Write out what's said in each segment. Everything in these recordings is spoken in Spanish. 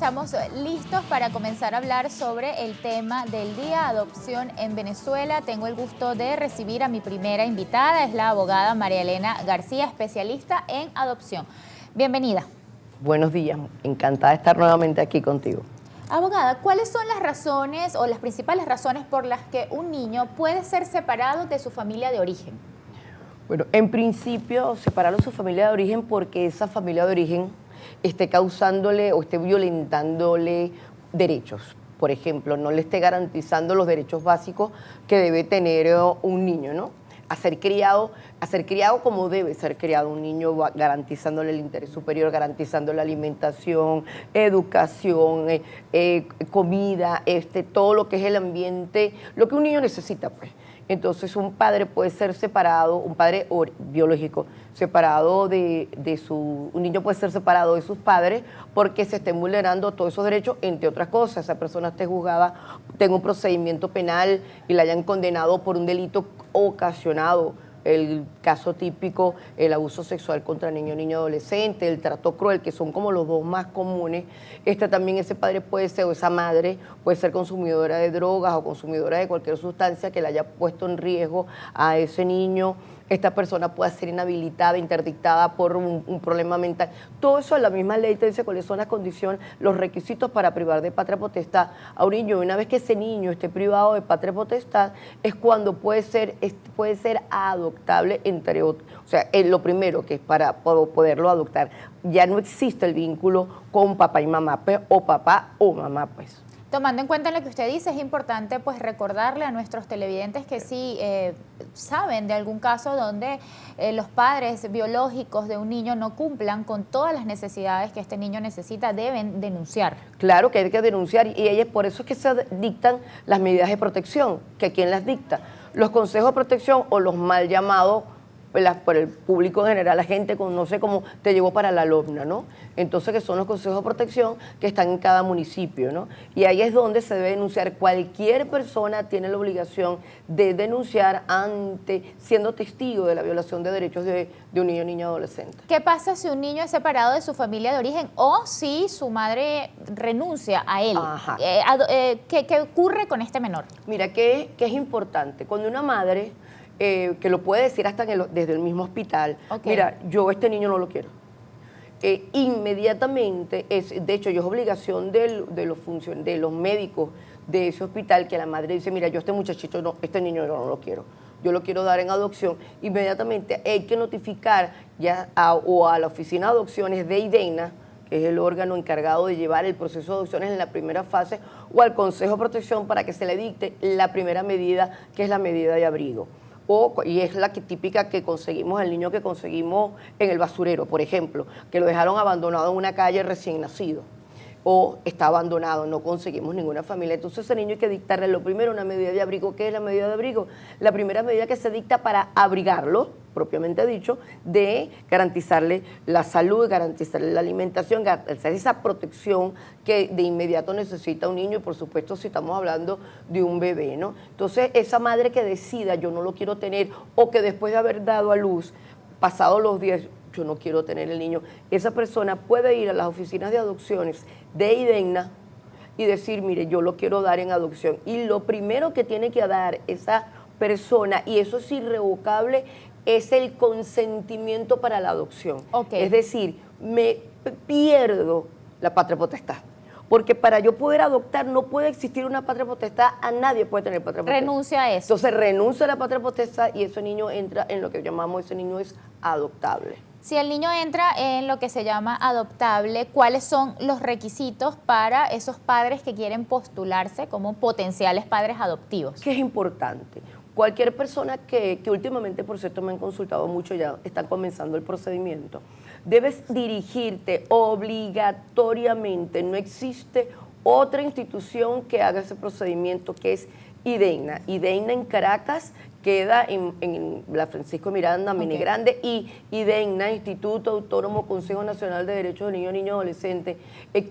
estamos listos para comenzar a hablar sobre el tema del día, adopción en Venezuela. Tengo el gusto de recibir a mi primera invitada, es la abogada María Elena García, especialista en adopción. Bienvenida. Buenos días, encantada de estar nuevamente aquí contigo. Abogada, ¿cuáles son las razones o las principales razones por las que un niño puede ser separado de su familia de origen? Bueno, en principio, separarlo de su familia de origen porque esa familia de origen esté causándole o esté violentándole derechos. Por ejemplo, no le esté garantizando los derechos básicos que debe tener un niño, ¿no? A ser criado como debe ser criado un niño, garantizándole el interés superior, garantizando la alimentación, educación, comida, todo lo que es el ambiente, lo que un niño necesita, pues. Entonces un padre puede ser separado, un padre biológico, separado un niño puede ser separado de sus padres porque se estén vulnerando todos esos derechos, entre otras cosas. Esa persona esté juzgada, tenga un procedimiento penal y la hayan condenado por un delito ocasionado. El caso típico, el abuso sexual contra niño, niño, adolescente, el trato cruel, que son como los dos más comunes. También ese padre puede ser, o esa madre puede ser consumidora de drogas o consumidora de cualquier sustancia que le haya puesto en riesgo a ese niño. Esta persona puede ser inhabilitada, interdictada por un problema mental. Todo eso la misma ley te dice cuáles son las condiciones, los requisitos para privar de patria potestad a un niño. Una vez que ese niño esté privado de patria potestad, es cuando puede ser adoptable, entre otros. O sea, lo primero que es para poderlo adoptar, ya no existe el vínculo con papá y mamá, pues, o papá o mamá, pues. Tomando en cuenta lo que usted dice, es importante pues recordarle a nuestros televidentes que sí saben de algún caso donde los padres biológicos de un niño no cumplan con todas las necesidades que este niño necesita, deben denunciar. Claro que hay que denunciar y por eso es que se dictan las medidas de protección, que ¿quién las dicta? Los consejos de protección o los mal llamados por el público en general, la gente conoce como te llevó para la LOBNA, ¿no? Entonces, que son los consejos de protección que están en cada municipio, ¿no? Y ahí es donde se debe denunciar. Cualquier persona tiene la obligación de denunciar siendo testigo de la violación de derechos de un niño, niña, adolescente. ¿Qué pasa si un niño es separado de su familia de origen o si su madre renuncia a él? ¿Qué ocurre con este menor? Mira, que es importante. Cuando una madre, que lo puede decir hasta desde el mismo hospital, mira, yo este niño no lo quiero. Inmediatamente, de hecho, es obligación de los médicos de ese hospital que la madre dice, mira, yo este muchachito, no, este niño yo no lo quiero, yo lo quiero dar en adopción. Inmediatamente hay que notificar ya a la oficina de adopciones de IDENA, que es el órgano encargado de llevar el proceso de adopciones en la primera fase, o al Consejo de Protección para que se le dicte la primera medida, que es la medida de abrigo. Y es la típica que conseguimos, el niño que conseguimos en el basurero, por ejemplo, que lo dejaron abandonado en una calle recién nacido, o está abandonado, no conseguimos ninguna familia. Entonces ese niño hay que dictarle lo primero una medida de abrigo. ¿Qué es la medida de abrigo? La primera medida que se dicta para abrigarlo, propiamente dicho, de garantizarle la salud, garantizarle la alimentación, garantizar esa protección que de inmediato necesita un niño, y por supuesto si estamos hablando de un bebé, ¿no? Entonces esa madre que decida yo no lo quiero tener, o que después de haber dado a luz, pasados los días, yo no quiero tener el niño, esa persona puede ir a las oficinas de adopciones de IDENA y decir, mire, yo lo quiero dar en adopción. Y lo primero que tiene que dar esa persona, y eso es irrevocable, es el consentimiento para la adopción. Es decir, me pierdo la patria potestad. Porque para yo poder adoptar no puede existir una patria potestad, a nadie puede tener patria potestad. Renuncia a eso. Entonces renuncia a la patria potestad y ese niño entra en lo que llamamos, ese niño es adoptable. Si el niño entra en lo que se llama adoptable, ¿cuáles son los requisitos para esos padres que quieren postularse como potenciales padres adoptivos? ¿Qué es importante? Cualquier persona que últimamente, por cierto, me han consultado mucho, ya están comenzando el procedimiento, debes dirigirte obligatoriamente, no existe otra institución que haga ese procedimiento, que es IDENA. IDENA en Caracas queda en la Francisco Miranda, Mini Grande, y IDENA, Instituto Autónomo Consejo Nacional de Derechos del Niño, Niño, Adolescente,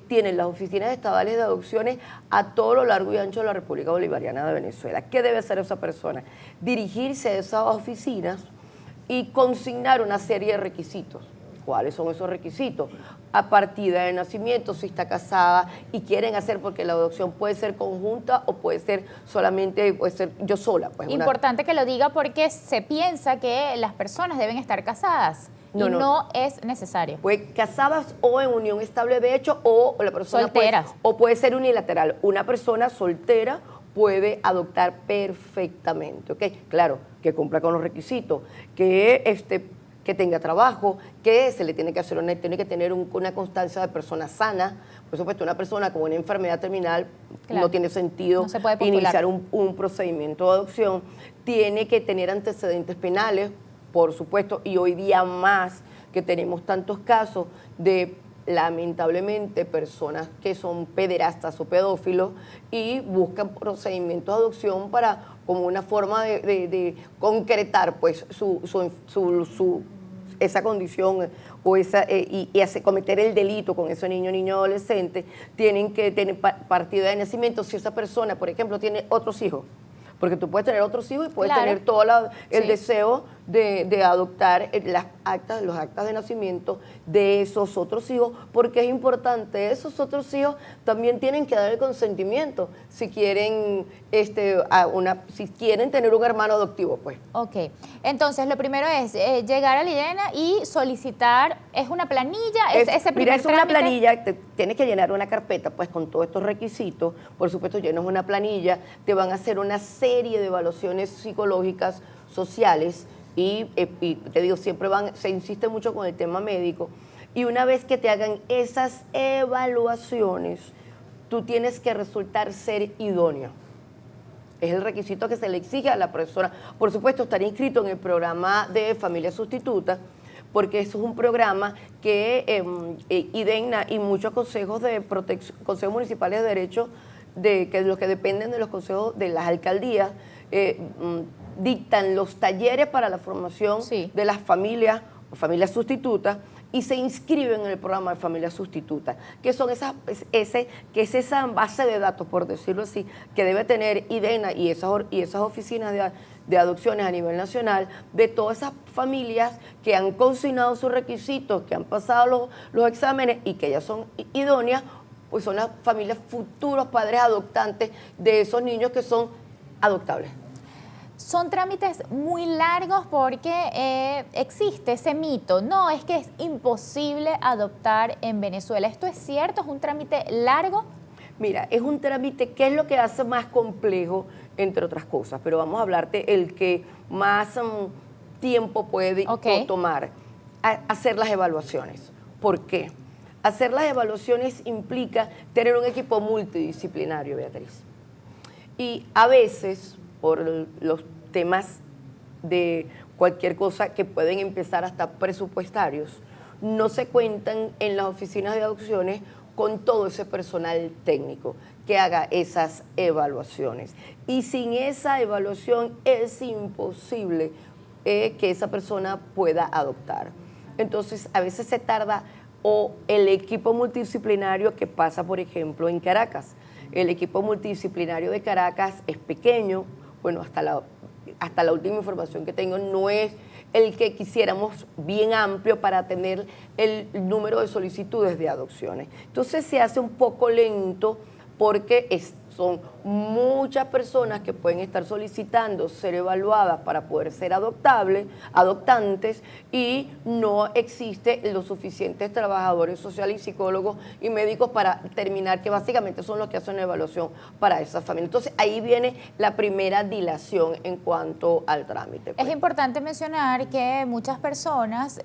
tienen las oficinas estatales de adopciones a todo lo largo y ancho de la República Bolivariana de Venezuela. ¿Qué debe hacer esa persona? Dirigirse a esas oficinas y consignar una serie de requisitos. ¿cuáles son esos requisitos? A partida de nacimiento, si está casada y quieren hacer, porque la adopción puede ser conjunta o puede ser solamente, puede ser yo sola. Pues Importante que lo diga porque se piensa que las personas deben estar casadas. No es necesario. Pues casadas o en unión estable de hecho, o la persona solteras. O puede ser unilateral. Una persona soltera puede adoptar perfectamente, ¿ok? Claro, que cumpla con los requisitos, que tenga trabajo, que se le tiene que hacer tiene que tener una constancia de persona sana. Por supuesto, una persona con una enfermedad terminal no tiene sentido iniciar un procedimiento de adopción. Tiene que tener antecedentes penales, por supuesto, y hoy día más que tenemos tantos casos de, lamentablemente, personas que son pederastas o pedófilos y buscan procedimientos de adopción como una forma de concretar pues esa condición o y cometer el delito con ese niño adolescente. Tienen que tener partida de nacimiento. Si esa persona, por ejemplo, tiene otros hijos, porque tú puedes tener otros hijos y puedes tener todo el deseo de adoptar los actas de nacimiento de esos otros hijos, porque es importante, esos otros hijos también tienen que dar el consentimiento si quieren, si quieren tener un hermano adoptivo, pues. Ok, entonces lo primero es llegar a la IDENA y solicitar, ¿es una planilla? Mira, es una planilla, tienes que llenar una carpeta pues con todos estos requisitos, por supuesto llenas una planilla, te van a hacer una serie de evaluaciones psicológicas, sociales, y te digo, siempre se insiste mucho con el tema médico, y una vez que te hagan esas evaluaciones, tú tienes que resultar ser idóneo. Es el requisito que se le exige a la persona. Por supuesto, estar inscrito en el programa de Familia Sustituta, porque eso es un programa que IDENA y muchos consejos consejos municipales de derechos, los que dependen de los consejos de las alcaldías, dictan los talleres para la formación de las familias sustitutas, y se inscriben en el programa de Familia Sustituta, que son esa base de datos, por decirlo así, que debe tener IDENA y esas oficinas de adopciones a nivel nacional, de todas esas familias que han consignado sus requisitos, que han pasado los exámenes y que ya son idóneas, pues son las familias futuros padres adoptantes de esos niños que son adoptables. Son trámites muy largos porque existe ese mito. No, es que es imposible adoptar en Venezuela. ¿Esto es cierto? ¿Es un trámite largo? Mira, es un trámite que es lo que hace más complejo, entre otras cosas, pero vamos a hablarte el que más tiempo puede tomar. Hacer las evaluaciones. ¿Por qué? Hacer las evaluaciones implica tener un equipo multidisciplinario, Beatriz. Y a veces, por los temas de cualquier cosa que pueden empezar hasta presupuestarios, no se cuentan en las oficinas de adopciones con todo ese personal técnico que haga esas evaluaciones. Y sin esa evaluación es imposible que esa persona pueda adoptar. Entonces, a veces se tarda, o el equipo multidisciplinario que pasa, por ejemplo, en Caracas. El equipo multidisciplinario de Caracas es pequeño, bueno, hasta la última información que tengo, no es el que quisiéramos bien amplio para tener el número de solicitudes de adopciones. Entonces se hace un poco lento porque son muchas personas que pueden estar solicitando ser evaluadas para poder ser adoptantes, y no existe los suficientes trabajadores sociales y psicólogos y médicos para terminar, que básicamente son los que hacen la evaluación para esas familias. Entonces ahí viene la primera dilación en cuanto al trámite. Es importante mencionar que muchas personas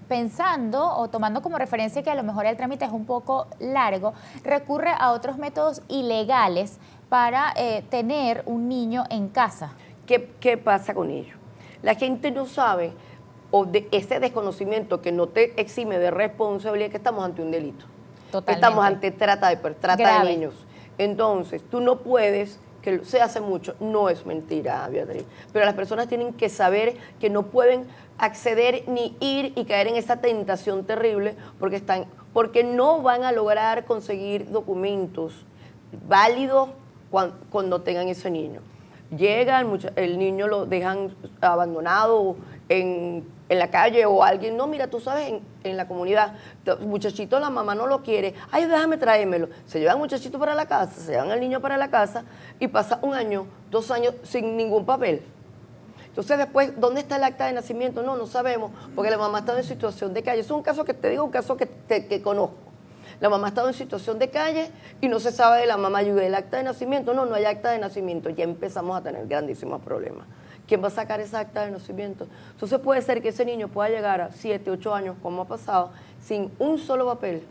pensando o tomando como referencia que a lo mejor el trámite es un poco largo, recurre a otros métodos ilegales para tener un niño en casa. ¿Qué pasa con ello? La gente no sabe, o de ese desconocimiento que no te exime de responsabilidad, que estamos ante un delito. Totalmente. Estamos ante trata de niños. Entonces, tú no puedes, que se hace mucho, no es mentira, Beatriz, pero las personas tienen que saber que no pueden acceder ni ir y caer en esa tentación terrible porque no van a lograr conseguir documentos válidos cuando tengan ese niño. Llegan, el niño lo dejan abandonado en en la calle o alguien, no, mira, tú sabes, en la comunidad, muchachito, la mamá no lo quiere, ay, déjame traérmelo. Se llevan al muchachito para la casa, se llevan al niño para la casa y pasa 1 año, 2 años sin ningún papel. Entonces después, ¿dónde está el acta de nacimiento? No sabemos, porque la mamá estaba en situación de calle. Eso es un caso que te digo, un caso que conozco. La mamá estaba en situación de calle y no se sabe de la mamá, y el acta de nacimiento, no hay acta de nacimiento. Ya empezamos a tener grandísimos problemas. ¿Quién va a sacar esa acta de nacimiento? Entonces puede ser que ese niño pueda llegar a 7, 8 años, como ha pasado, sin un solo papel,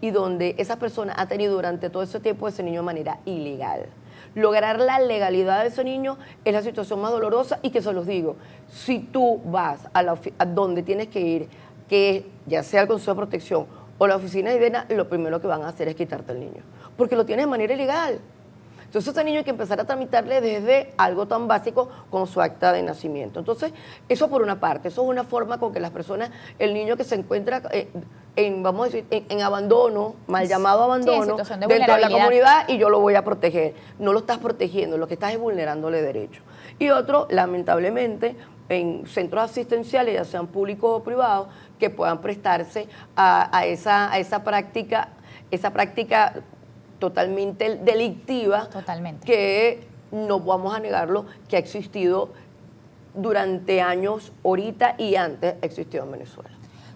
y donde esa persona ha tenido durante todo ese tiempo ese niño de manera ilegal. Lograr la legalidad de ese niño es la situación más dolorosa, y que se los digo, si tú vas a donde tienes que ir, que ya sea el Consejo de Protección o la oficina de IDENA, lo primero que van a hacer es quitarte el niño, porque lo tienes de manera ilegal. Entonces, ese niño hay que empezar a tramitarle desde algo tan básico como su acta de nacimiento. Entonces, eso por una parte, eso es una forma con que las personas, el niño que se encuentra vamos a decir, en abandono, mal llamado abandono, sí, dentro de la comunidad, y yo lo voy a proteger. No lo estás protegiendo, lo que estás es vulnerándole derechos. Y otro, lamentablemente, en centros asistenciales, ya sean públicos o privados, que puedan prestarse a esa práctica totalmente delictiva, Totalmente. que no vamos a negarlo, que ha existido durante años, ahorita y antes existió en Venezuela.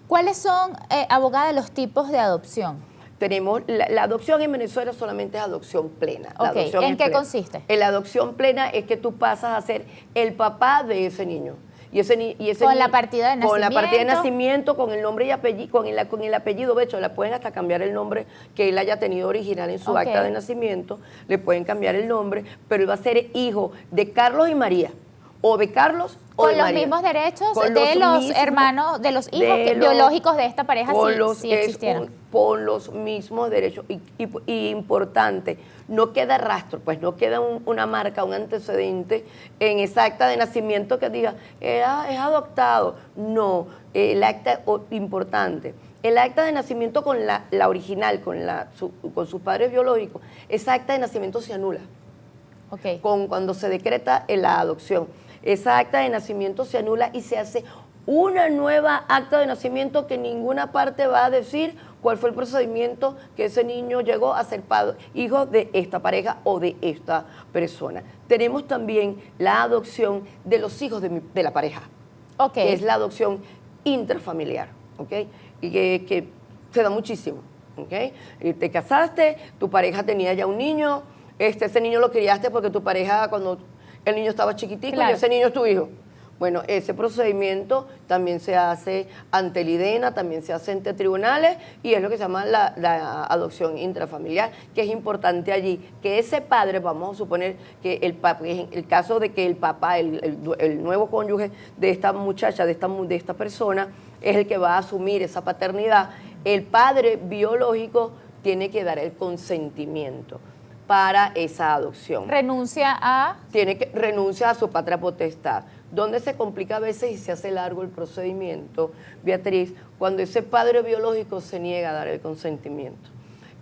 ¿Cuáles son, abogada, los tipos de adopción? Tenemos, la adopción en Venezuela solamente es adopción plena. La Ok, adopción ¿en qué plena. consiste? En la adopción plena es que tú pasas a ser el papá de ese niño. Y ese con la partida de nacimiento. Con la partida de nacimiento, con el nombre y apellido, con el apellido, de hecho, le pueden hasta cambiar el nombre que él haya tenido original en su acta de nacimiento, le pueden cambiar el nombre, pero él va a ser hijo de Carlos y María, o de Carlos o de María. Con los mismos derechos de los hermanos, de los hijos biológicos de esta pareja, si existieran. Con los mismos derechos. Y importante, no queda rastro, pues no queda una marca, un antecedente en esa acta de nacimiento que diga, es adoptado. No, el acta, importante, el acta de nacimiento con la original, con sus padres biológicos, esa acta de nacimiento se anula. Okay. Cuando se decreta la adopción. Esa acta de nacimiento se anula y se hace una nueva acta de nacimiento que ninguna parte va a decir cuál fue el procedimiento que ese niño llegó a ser hijo de esta pareja o de esta persona. Tenemos también la adopción de los hijos de la pareja, que es la adopción intrafamiliar, ¿okay? Y que se da muchísimo. ¿Okay? Y te casaste, tu pareja tenía ya un niño, ese niño lo criaste porque tu pareja, cuando el niño estaba chiquitico, claro, y ese niño es tu hijo. Bueno, ese procedimiento también se hace ante el IDENA, también se hace ante tribunales, y es lo que se llama la adopción intrafamiliar, que es importante allí, que ese padre, vamos a suponer que en el caso de que el papá, el nuevo cónyuge de esta muchacha, de esta persona, es el que va a asumir esa paternidad, el padre biológico tiene que dar el consentimiento para esa adopción. Renuncia a su patria potestad. Donde se complica a veces y se hace largo el procedimiento, Beatriz, cuando ese padre biológico se niega a dar el consentimiento.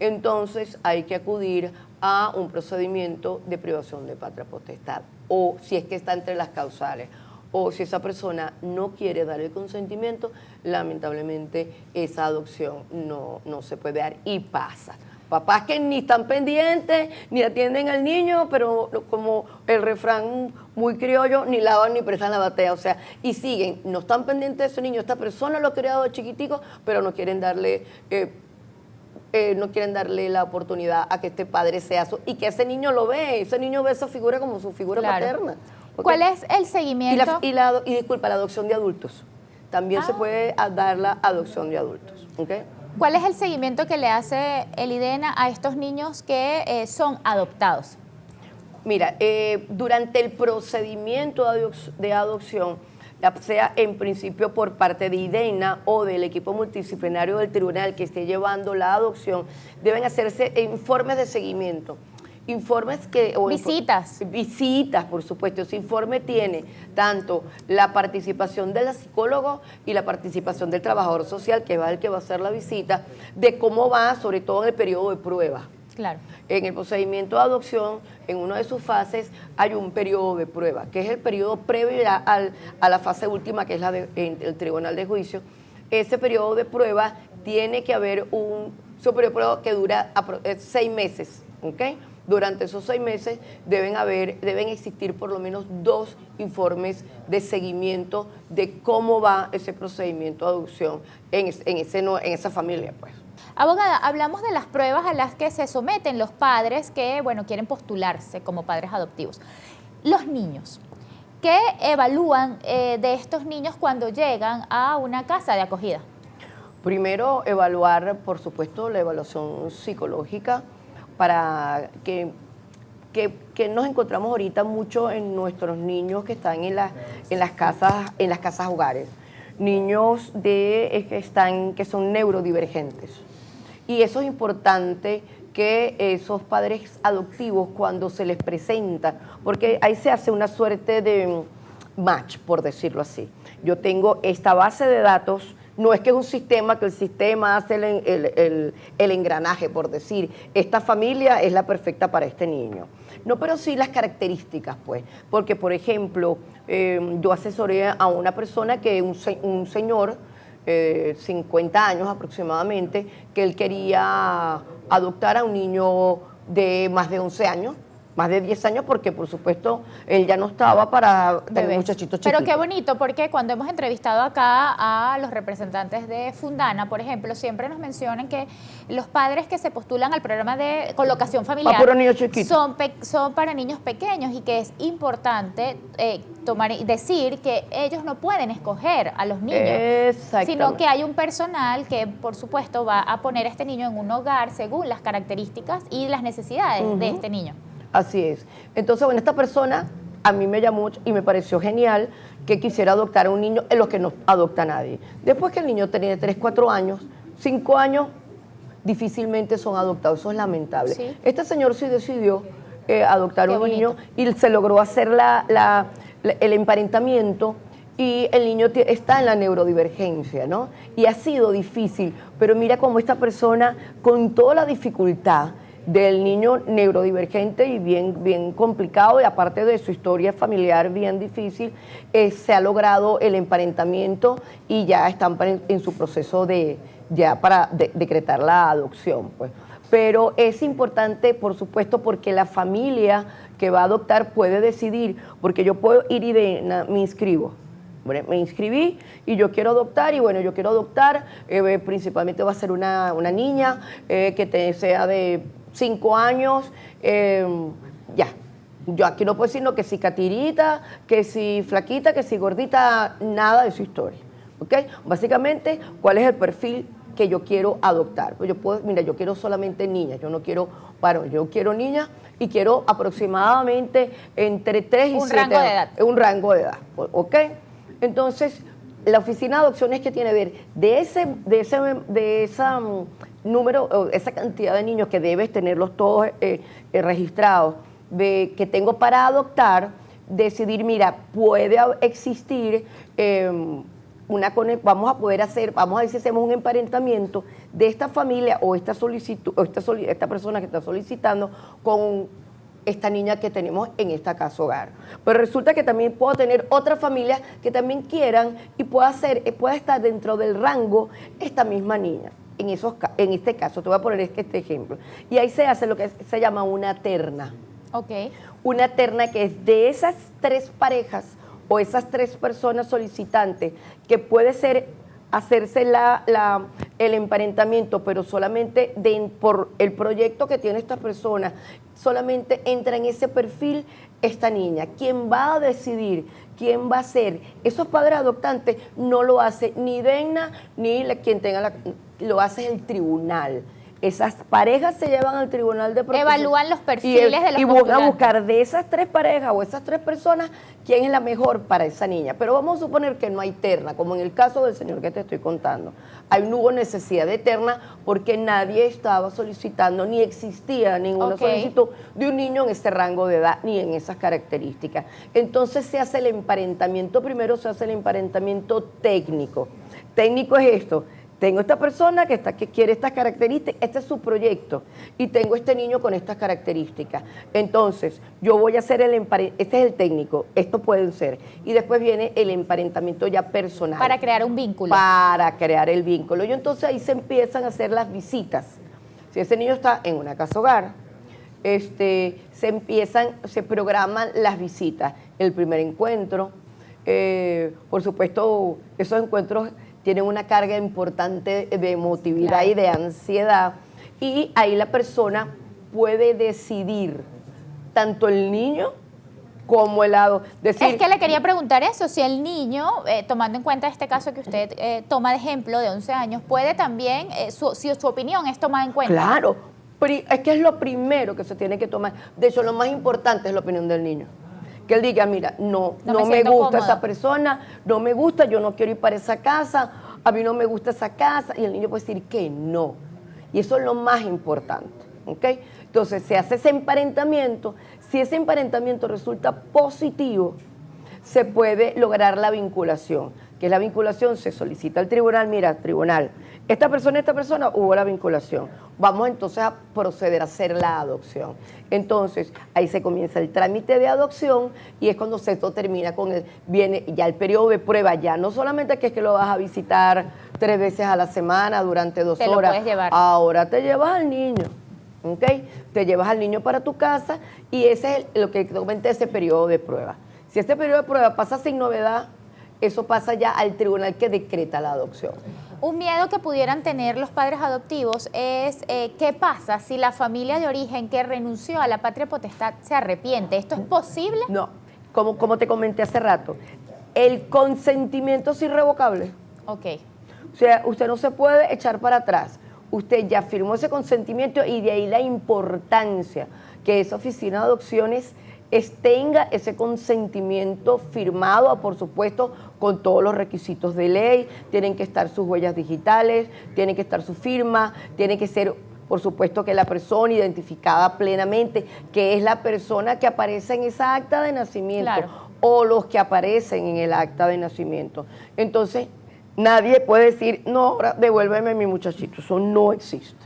Entonces hay que acudir a un procedimiento de privación de patria potestad, o si es que está entre las causales, o si esa persona no quiere dar el consentimiento, lamentablemente esa adopción no se puede dar y pasa. Papás que ni están pendientes, ni atienden al niño, pero como el refrán muy criollo, ni lavan ni prestan la batea, o sea, y siguen, no están pendientes de ese niño, esta persona lo ha criado de chiquitico, pero no quieren darle la oportunidad a que este padre sea y que ese niño lo ve, ese niño ve esa figura como su figura paterna. ¿Okay? ¿Cuál es el seguimiento? Disculpa, la adopción de adultos. También se puede dar la adopción de adultos. ¿Okay? ¿Cuál es el seguimiento que le hace el IDENA a estos niños que son adoptados? Mira, durante el procedimiento de adopción, sea en principio por parte de IDENA o del equipo multidisciplinario del tribunal que esté llevando la adopción, deben hacerse informes de seguimiento. Visitas, por supuesto. Ese informe tiene tanto la participación del psicólogo y la participación del trabajador social, que va a hacer la visita, de cómo va, sobre todo en el periodo de prueba. Claro. En el procedimiento de adopción, en una de sus fases, hay un periodo de prueba, que es el periodo previo ya a la fase última, que es la del tribunal de juicio. Ese periodo de prueba tiene que haber su periodo de prueba que dura 6 meses, ¿ok? Durante esos 6 meses deben existir por lo menos 2 informes de seguimiento de cómo va ese procedimiento de adopción en esa familia, pues. Abogada, hablamos de las pruebas a las que se someten los padres que, bueno, quieren postularse como padres adoptivos. Los niños, ¿qué evalúan de estos niños cuando llegan a una casa de acogida? Primero, evaluar, por supuesto, la evaluación psicológica para que nos encontramos ahorita mucho en nuestros niños que están en las casas hogares. Niños que son neurodivergentes. Y eso es importante que esos padres adoptivos, cuando se les presenta, porque ahí se hace una suerte de match, por decirlo así. Yo tengo esta base de datos, no es que es un sistema, que el sistema hace el engranaje, por decir, esta familia es la perfecta para este niño. No, pero sí las características, pues, porque, por ejemplo, yo asesoré a una persona que un señor, 50 años aproximadamente, que él quería adoptar a un niño de más de 11 años, más de 10 años, porque por supuesto él ya no estaba para tener muchachitos chiquitos. Pero qué bonito, porque cuando hemos entrevistado acá a los representantes de Fundana, por ejemplo, siempre nos mencionan que los padres que se postulan al programa de colocación familiar son para niños pequeños y que es importante decir que ellos no pueden escoger a los niños, sino que hay un personal que, por supuesto, va a poner a este niño en un hogar según las características y las necesidades de este niño. Así es. Entonces, bueno, esta persona a mí me llamó y me pareció genial que quisiera adoptar a un niño en los que no adopta nadie. Después que el niño tenía 3, 4 años, 5 años, difícilmente son adoptados. Eso es lamentable. ¿Sí? Este señor sí decidió adoptar un niño y se logró hacer el emparentamiento y el niño está en la neurodivergencia, ¿no? Y ha sido difícil, pero mira cómo esta persona, con toda la dificultad del niño neurodivergente y bien complicado, y aparte de su historia familiar bien difícil, se ha logrado el emparentamiento y ya están en su proceso para decretar la adopción, pues. Pero es importante, por supuesto, porque la familia que va a adoptar puede decidir, porque yo puedo ir y me inscribo. Me inscribí y yo quiero adoptar, y bueno, yo quiero adoptar, principalmente va a ser una niña que sea de 5 años, ya. Yo aquí no puedo decir no, que si catirita, que si flaquita, que si gordita, nada de su historia, ¿ok? Básicamente, ¿cuál es el perfil que yo quiero adoptar? Pues yo quiero solamente niñas, yo no quiero varón, yo quiero niñas y quiero aproximadamente entre 3 y 7 rango de edad. Un rango de edad, ¿ok? Entonces, la oficina de adopciones que tiene que ver de esa número, esa cantidad de niños que debes tenerlos todos registrados, que tengo para adoptar, decidir, mira, puede existir vamos a ver si hacemos un emparentamiento de esta familia o esta persona que está solicitando con esta niña que tenemos en esta casa hogar. Pero resulta que también puedo tener otras familias que también quieran y pueda estar dentro del rango esta misma niña. En este caso, te voy a poner este ejemplo. Y ahí se hace lo que se llama una terna. Okay. Una terna que es de esas 3 parejas o esas 3 personas solicitantes, que puede ser hacerse el emparentamiento, pero solamente por el proyecto que tiene esta persona, solamente entra en ese perfil esta niña. ¿Quién va a decidir? ¿Quién va a ser? Esos padres adoptantes no lo hace ni DENNA ni quien tenga lo hace el tribunal. Esas parejas se llevan al tribunal de protección. Evalúan los perfiles de los y van a buscar de esas 3 parejas o esas 3 personas quién es la mejor para esa niña. Pero vamos a suponer que no hay terna, como en el caso del señor que te estoy contando. No hubo necesidad de terna porque nadie estaba solicitando, ni existía ninguna solicitud de un niño en ese rango de edad, ni en esas características. Entonces se hace el emparentamiento, primero se hace el emparentamiento técnico. Técnico es esto. tengo esta persona que quiere estas características, este es su proyecto, y tengo este niño con estas características. Entonces, yo voy a hacer este es el técnico, esto pueden ser. Y después viene el emparentamiento ya personal. Para crear un vínculo. Para crear el vínculo. Y entonces ahí se empiezan a hacer las visitas. Si ese niño está en una casa hogar, se programan las visitas. El primer encuentro, por supuesto, esos encuentros tienen una carga importante de emotividad, claro, y de ansiedad, y ahí la persona puede decidir, tanto el niño como el adulto. Es que le quería preguntar eso, si el niño, tomando en cuenta este caso que usted toma de ejemplo de 11 años, puede también, si su opinión es tomada en cuenta. Claro, es que es lo primero que se tiene que tomar. De hecho, lo más importante es la opinión del niño. Que él diga, mira, no me gusta esa persona, no me gusta, yo no quiero ir para esa casa, a mí no me gusta esa casa, y el niño puede decir que no. Y eso es lo más importante, ¿ok? Entonces, se hace ese emparentamiento. Si ese emparentamiento resulta positivo, se puede lograr la vinculación. Que es la vinculación, se solicita al tribunal, mira, tribunal, esta persona, hubo la vinculación. Vamos entonces a proceder a hacer la adopción. Entonces, ahí se comienza el trámite de adopción y es cuando esto termina viene ya el periodo de prueba, ya no solamente que es que lo vas a visitar 3 veces a la semana durante 2 horas. Te lo puedes llevar. Ahora te llevas al niño, ¿ok? Te llevas al niño para tu casa y ese es lo que comenté, ese periodo de prueba. Si este periodo de prueba pasa sin novedad, eso pasa ya al tribunal que decreta la adopción. Un miedo que pudieran tener los padres adoptivos es qué pasa si la familia de origen que renunció a la patria potestad se arrepiente. ¿Esto es posible? No, como te comenté hace rato, el consentimiento es irrevocable. Ok. O sea, usted no se puede echar para atrás. Usted ya firmó ese consentimiento y de ahí la importancia que esa oficina de adopciones tenga ese consentimiento firmado, por supuesto, con todos los requisitos de ley. Tienen que estar sus huellas digitales, tiene que estar su firma, tiene que ser, por supuesto, que la persona identificada plenamente, que es la persona que aparece en esa acta de nacimiento, claro, o los que aparecen en el acta de nacimiento. Entonces, nadie puede decir, no, ahora devuélveme mi muchachito. Eso no existe.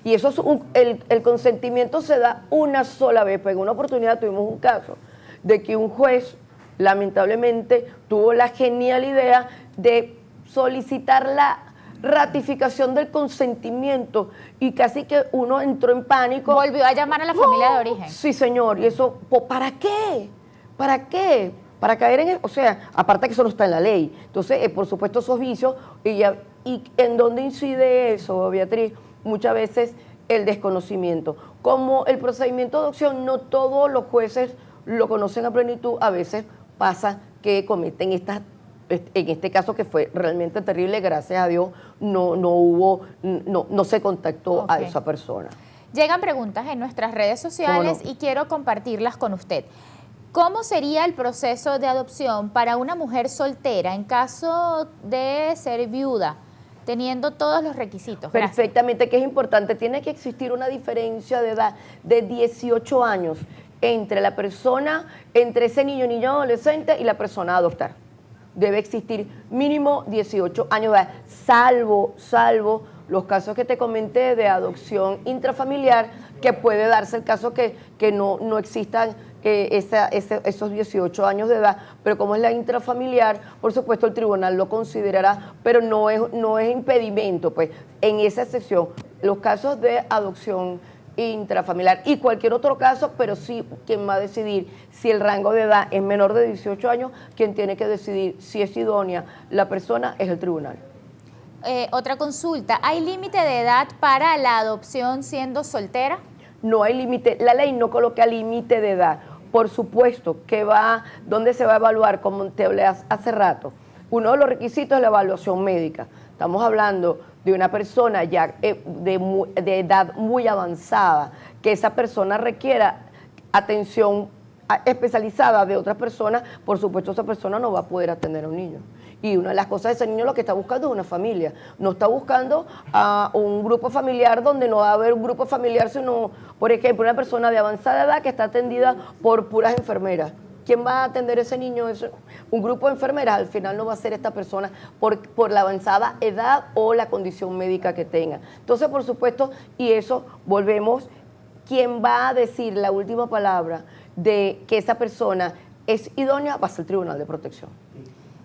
Y eso es el consentimiento se da una sola vez. Pues en una oportunidad tuvimos un caso de que un juez, lamentablemente, tuvo la genial idea de solicitar la ratificación del consentimiento y casi que uno entró en pánico. Volvió a llamar a la familia de origen. Sí, señor. Y eso, ¿para qué? ¿Para qué? Para caer en... O sea, aparte que eso no está en la ley. Entonces, por supuesto, esos vicios. ¿Y en dónde incide eso, Beatriz? Muchas veces el desconocimiento. Como el procedimiento de adopción, no todos los jueces lo conocen a plenitud, a veces pasa que cometen en este caso que fue realmente terrible, gracias a Dios, no se contactó a esa persona. Llegan preguntas en nuestras redes sociales y quiero compartirlas con usted. ¿Cómo sería el proceso de adopción para una mujer soltera en caso de ser viuda, teniendo todos los requisitos? Perfectamente, que es importante. Tiene que existir una diferencia de edad de 18 años entre ese niño adolescente y la persona a adoptar. Debe existir mínimo 18 años de edad, salvo los casos que te comenté de adopción intrafamiliar, que puede darse el caso que no existan esos 18 años de edad, pero como es la intrafamiliar, por supuesto el tribunal lo considerará, pero no es impedimento, pues, en esa excepción. Los casos de adopción intrafamiliar y cualquier otro caso, pero sí, quien va a decidir si el rango de edad es menor de 18 años, quien tiene que decidir si es idónea la persona es el tribunal. Otra consulta, ¿hay límite de edad para la adopción siendo soltera? No hay límite, la ley no coloca límite de edad. Por supuesto que ¿dónde se va a evaluar? Como te hablé hace rato, uno de los requisitos es la evaluación médica. Estamos hablando de una persona ya de edad muy avanzada, que esa persona requiera atención especializada de otras personas, por supuesto esa persona no va a poder atender a un niño. Y una de las cosas de ese niño lo que está buscando es una familia. No está buscando a un grupo familiar donde no va a haber un grupo familiar, sino, por ejemplo, una persona de avanzada edad que está atendida por puras enfermeras. ¿quién va a atender a ese niño? Es un grupo de enfermeras, al final no va a ser esta persona por la avanzada edad o la condición médica que tenga. Entonces, por supuesto, y eso volvemos, ¿quién va a decir la última palabra de que esa persona es idónea? Va a ser el Tribunal de Protección.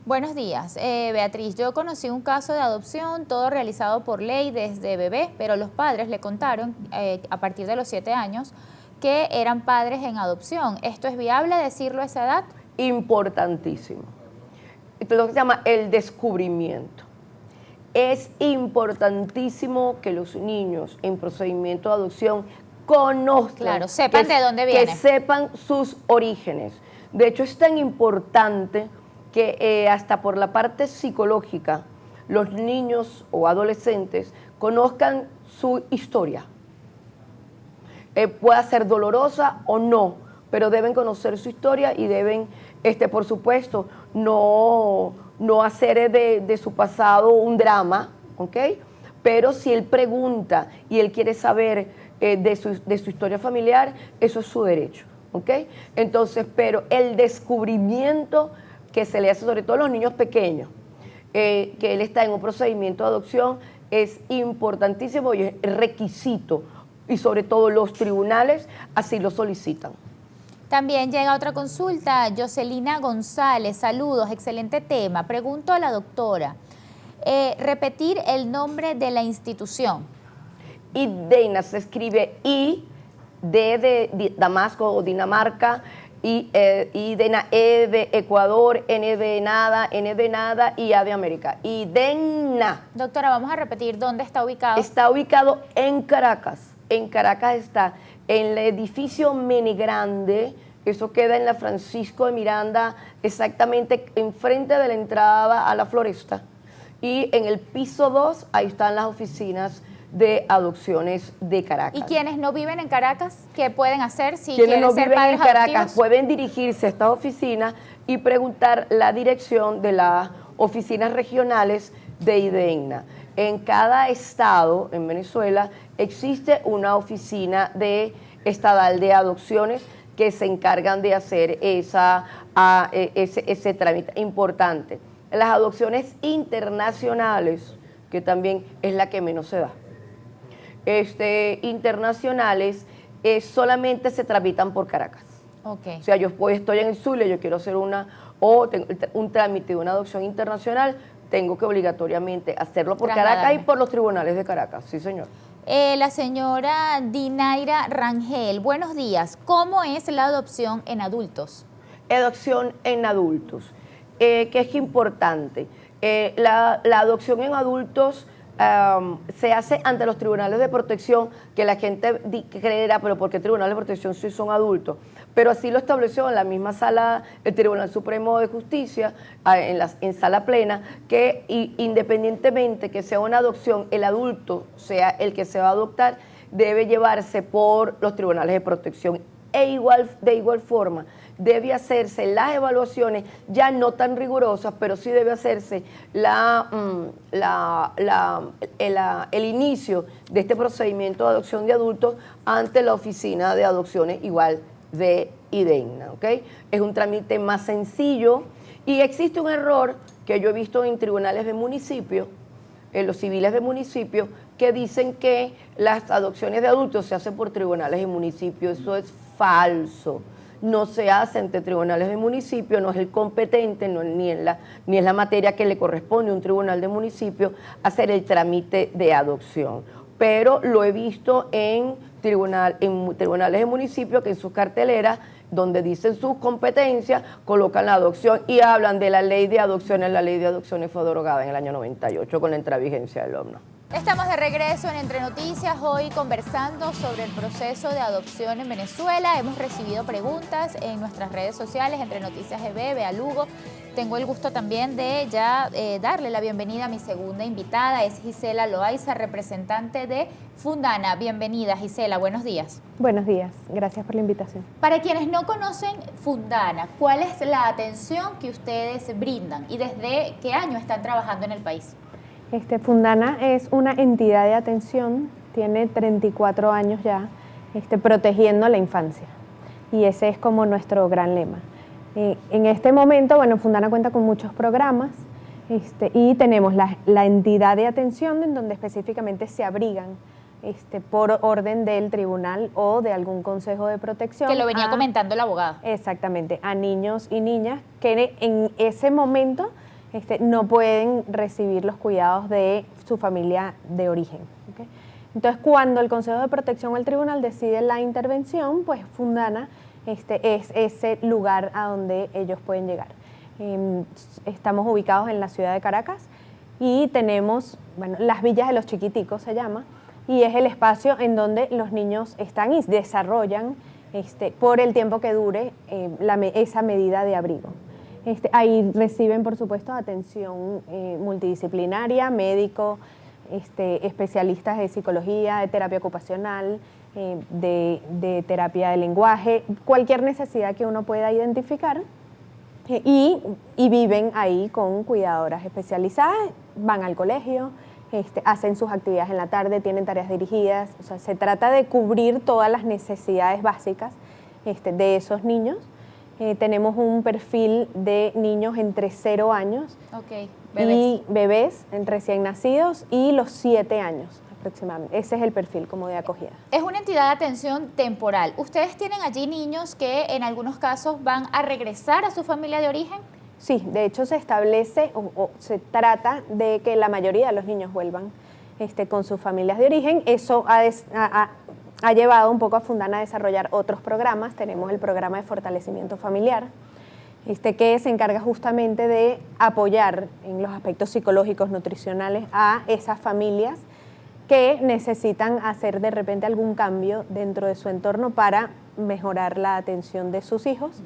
Buenos días, Beatriz. Yo conocí un caso de adopción, todo realizado por ley desde bebé, pero los padres le contaron a partir de los 7 años que eran padres en adopción. ¿Esto es viable decirlo a esa edad? Importantísimo. Esto es lo que se llama el descubrimiento. Es importantísimo que los niños en procedimiento de adopción conozcan, claro, sepan de dónde vienen, que sepan sus orígenes. De hecho, es tan importante que hasta por la parte psicológica, los niños o adolescentes conozcan su historia. Pueda ser dolorosa o no, pero deben conocer su historia y deben, por supuesto, no hacer de su pasado un drama, ¿ok? Pero si él pregunta y él quiere saber de su historia familiar, eso es su derecho, ¿ok? Entonces, pero el descubrimiento que se le hace sobre todo a los niños pequeños, que él está en un procedimiento de adopción, es importantísimo y es requisito, y sobre todo los tribunales así lo solicitan. También llega otra consulta, Jocelina González, saludos, excelente tema. Pregunto a la doctora, repetir el nombre de la institución. IDENA se escribe I, D de Damasco o Dinamarca, IDENA, E de Ecuador, N de nada y A de América. IDENA. Doctora, vamos a repetir dónde está ubicado. Está ubicado en Caracas. En Caracas está en el edificio Menegrande, eso queda en la Francisco de Miranda, exactamente enfrente de la entrada a la Floresta. Y en el piso 2, ahí están las oficinas de adopciones de Caracas. ¿Y quienes no viven en Caracas, qué pueden hacer si quienes quieren no ser viven padres en Caracas adoptivos? pueden dirigirse a estas oficinas y preguntar la dirección de las oficinas regionales de IDENA. En cada estado en Venezuela existe una oficina estadal de adopciones que se encargan de hacer ese trámite importante. Las adopciones internacionales, que también es la que menos se da. Internacionales solamente se tramitan por Caracas. Okay. O sea, yo estoy en el Zulia, yo quiero hacer un trámite de una adopción internacional, tengo que obligatoriamente hacerlo por Caracas y por los tribunales de Caracas, sí señor. La señora Dinaira Rangel, buenos días. ¿Cómo es la adopción en adultos? Adopción en adultos, que es importante. La adopción en adultos se hace ante los tribunales de protección, que la gente creerá, pero ¿por qué tribunales de protección si son adultos? Pero así lo estableció en la misma sala el Tribunal Supremo de Justicia, en sala plena, que independientemente que sea una adopción, el adulto sea el que se va a adoptar, debe llevarse por los tribunales de protección. De igual forma, debe hacerse las evaluaciones, ya no tan rigurosas, pero sí debe hacerse el inicio de este procedimiento de adopción de adultos ante la oficina de adopciones igual de IDENA, ¿ok? Es un trámite más sencillo y existe un error que yo he visto en tribunales de municipio, en los civiles de municipio, que dicen que las adopciones de adultos se hacen por tribunales de municipio. Eso es falso. No se hace ante tribunales de municipio, no es el competente, ni es la materia que le corresponde a un tribunal de municipio hacer el trámite de adopción. Pero lo he visto en tribunales de municipio que en sus carteleras, donde dicen sus competencias, colocan la adopción y hablan de la ley de adopciones. La ley de adopciones fue derogada en el año 98 con la entravigencia del OMNA. Estamos de regreso en Entre Noticias, hoy conversando sobre el proceso de adopción en Venezuela. Hemos recibido preguntas en nuestras redes sociales, Entre Noticias EB, Bea Lugo. Tengo el gusto también de darle la bienvenida a mi segunda invitada, es Gisela Loaiza, representante de Fundana. Bienvenida, Gisela, buenos días. Buenos días, gracias por la invitación. Para quienes no conocen Fundana, ¿cuál es la atención que ustedes brindan y desde qué año están trabajando en el país? Fundana es una entidad de atención, tiene 34 años ya, protegiendo la infancia. Y ese es como nuestro gran lema. En este momento, bueno, Fundana cuenta con muchos programas y tenemos la entidad de atención en donde específicamente se abrigan por orden del tribunal o de algún consejo de protección. Que lo venía comentando la abogada. Exactamente, a niños y niñas que en ese momento no pueden recibir los cuidados de su familia de origen. ¿Okay? Entonces, cuando el consejo de protección o el tribunal decide la intervención, pues Fundana es ese lugar a donde ellos pueden llegar. Estamos ubicados en la ciudad de Caracas y tenemos, bueno, las villas de los chiquiticos se llama, y es el espacio en donde los niños están y desarrollan por el tiempo que dure esa medida de abrigo. Ahí reciben, por supuesto, atención multidisciplinaria, médico, especialistas de psicología, de terapia ocupacional, de terapia de lenguaje, cualquier necesidad que uno pueda identificar. Y viven ahí con cuidadoras especializadas, van al colegio, hacen sus actividades en la tarde, tienen tareas dirigidas, o sea, se trata de cubrir todas las necesidades básicas de esos niños. Tenemos un perfil de niños entre 0 años y bebés recién nacidos y los 7 años aproximadamente. Ese es el perfil como de acogida. Es una entidad de atención temporal. ¿Ustedes tienen allí niños que en algunos casos van a regresar a su familia de origen? Sí, de hecho se establece o se trata de que la mayoría de los niños vuelvan con sus familias de origen. Eso ha llevado un poco a Fundana a desarrollar otros programas. Tenemos el programa de fortalecimiento familiar, que se encarga justamente de apoyar en los aspectos psicológicos, nutricionales a esas familias que necesitan hacer de repente algún cambio dentro de su entorno para mejorar la atención de sus hijos.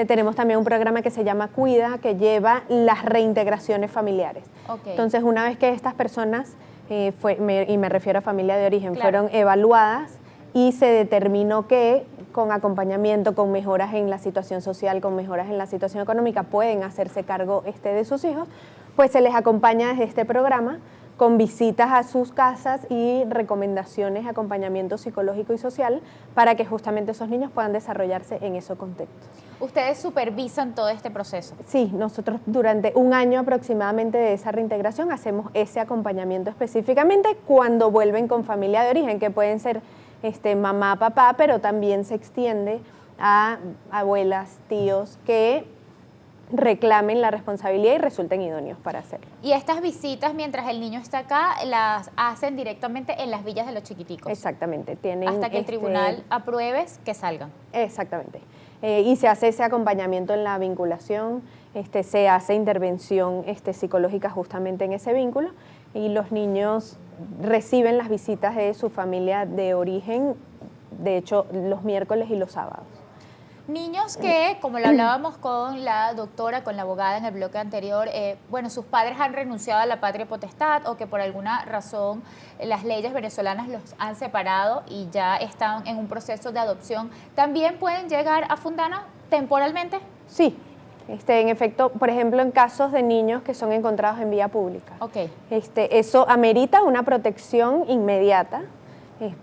Tenemos también un programa que se llama Cuida, que lleva las reintegraciones familiares. Entonces, una vez que estas personas, y me refiero a familia de origen, fueron evaluadas y se determinó que con acompañamiento, con mejoras en la situación social, con mejoras en la situación económica, pueden hacerse cargo de sus hijos, pues se les acompaña desde este programa con visitas a sus casas y recomendaciones, acompañamiento psicológico y social para que justamente esos niños puedan desarrollarse en esos contextos. ¿Ustedes supervisan todo este proceso? Sí, nosotros durante 1 año aproximadamente de esa reintegración hacemos ese acompañamiento específicamente cuando vuelven con familia de origen, que pueden ser mamá, papá, pero también se extiende a abuelas, tíos que reclamen la responsabilidad y resulten idóneos para hacerlo. Y estas visitas, mientras el niño está acá, las hacen directamente en las villas de los chiquiticos. Exactamente. Hasta que el tribunal apruebe que salgan. Exactamente. Y se hace ese acompañamiento en la vinculación, se hace intervención psicológica justamente en ese vínculo y los niños reciben las visitas de su familia de origen, de hecho, los miércoles y los sábados. Niños que, como lo hablábamos con la doctora, con la abogada en el bloque anterior, bueno, sus padres han renunciado a la patria potestad o que por alguna razón las leyes venezolanas los han separado y ya están en un proceso de adopción, ¿también pueden llegar a Fundana temporalmente? Sí, en efecto, por ejemplo, en casos de niños que son encontrados en vía pública. Eso amerita una protección inmediata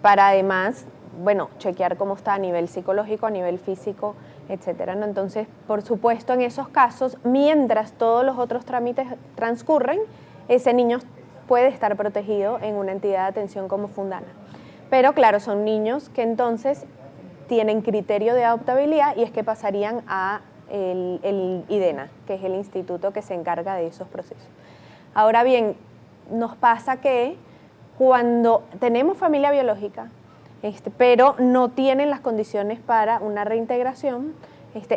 para además, bueno, chequear cómo está a nivel psicológico, a nivel físico, etcétera, ¿no? Entonces, por supuesto, en esos casos, mientras todos los otros trámites transcurren, ese niño puede estar protegido en una entidad de atención como Fundana. Pero claro, son niños que entonces tienen criterio de adoptabilidad y es que pasarían a el IDENA, que es el instituto que se encarga de esos procesos. Ahora bien, nos pasa que cuando tenemos familia biológica, pero no tienen las condiciones para una reintegración,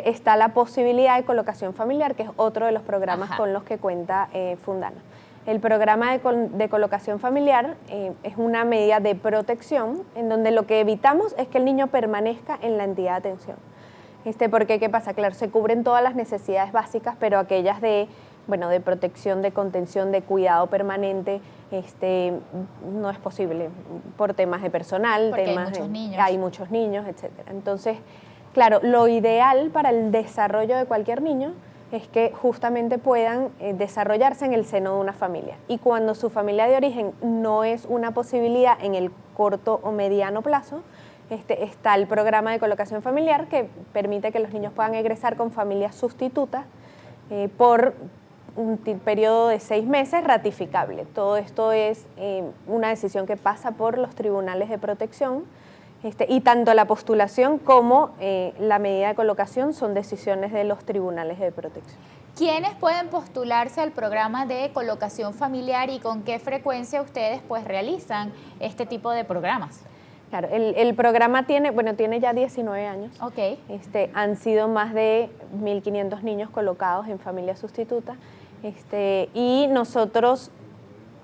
está la posibilidad de colocación familiar, que es otro de los programas con los que cuenta Fundana. El programa de colocación familiar es una medida de protección en donde lo que evitamos es que el niño permanezca en la entidad de atención. Porque, ¿qué pasa? Claro, se cubren todas las necesidades básicas, pero aquellas de protección, de contención, de cuidado permanente, no es posible por temas de personal, porque hay muchos niños, etcétera. Entonces, claro, lo ideal para el desarrollo de cualquier niño es que justamente puedan desarrollarse en el seno de una familia. Y cuando su familia de origen no es una posibilidad en el corto o mediano plazo, está el programa de colocación familiar que permite que los niños puedan egresar con familias sustitutas por un periodo de 6 meses ratificable. Todo esto es una decisión que pasa por los tribunales de protección y tanto la postulación como la medida de colocación son decisiones de los tribunales de protección. ¿Quiénes pueden postularse al programa de colocación familiar y con qué frecuencia ustedes pues realizan este tipo de programas? Claro, el programa tiene ya 19 años. Ok. Han sido más de 1.500 niños colocados en familia sustituta. Y nosotros,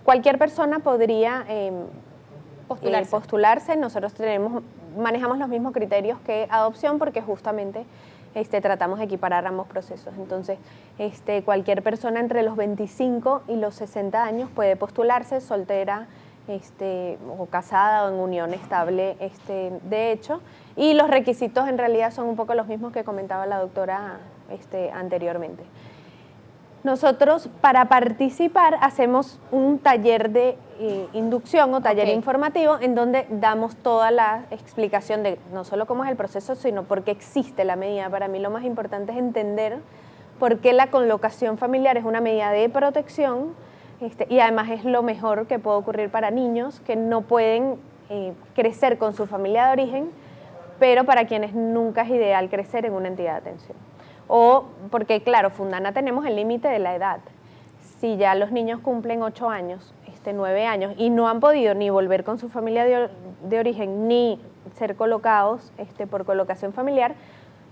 cualquier persona podría postularse. Nosotros manejamos los mismos criterios que adopción porque justamente tratamos de equiparar ambos procesos. Entonces, cualquier persona entre los 25 y los 60 años puede postularse, soltera, o casada o en unión estable, de hecho, y los requisitos en realidad son un poco los mismos que comentaba la doctora anteriormente. Nosotros para participar hacemos un taller de inducción o taller informativo en donde damos toda la explicación de no solo cómo es el proceso, sino por qué existe la medida. Para mí lo más importante es entender por qué la colocación familiar es una medida de protección y además es lo mejor que puede ocurrir para niños que no pueden crecer con su familia de origen, pero para quienes nunca es ideal crecer en una entidad de atención. O porque, claro, Fundana tenemos el límite de la edad. Si ya los niños cumplen 8 años, 9 años, y no han podido ni volver con su familia de origen, ni ser colocados por colocación familiar,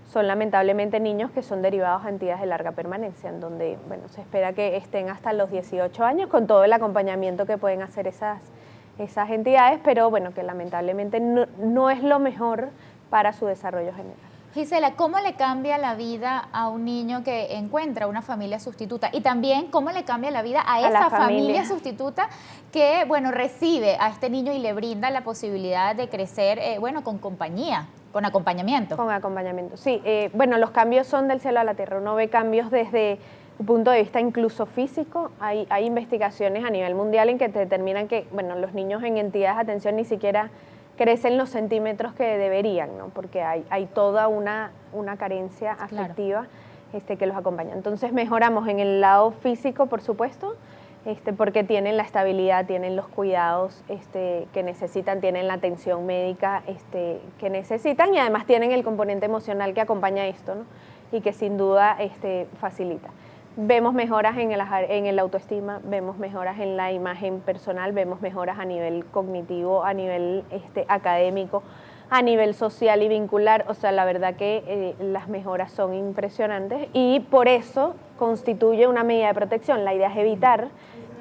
son lamentablemente niños que son derivados a entidades de larga permanencia, en donde se espera que estén hasta los 18 años con todo el acompañamiento que pueden hacer esas entidades, pero que lamentablemente no es lo mejor para su desarrollo general. Gisela, ¿cómo le cambia la vida a un niño que encuentra una familia sustituta? Y también, ¿cómo le cambia la vida a esa familia sustituta que, recibe a este niño y le brinda la posibilidad de crecer, con compañía, con acompañamiento? Con acompañamiento, sí. Los cambios son del cielo a la tierra. Uno ve cambios desde un punto de vista incluso físico. Hay investigaciones a nivel mundial en que te determinan que, los niños en entidades de atención ni siquiera crecen los centímetros que deberían, ¿no? Porque hay toda una carencia afectiva que los acompaña. Entonces mejoramos en el lado físico, por supuesto, porque tienen la estabilidad, tienen los cuidados que necesitan, tienen la atención médica que necesitan y además tienen el componente emocional que acompaña esto, ¿no? Y que sin duda facilita. Vemos mejoras en el autoestima, vemos mejoras en la imagen personal, vemos mejoras a nivel cognitivo, a nivel académico, a nivel social y vincular. O sea, la verdad que las mejoras son impresionantes y por eso constituye una medida de protección. La idea es evitar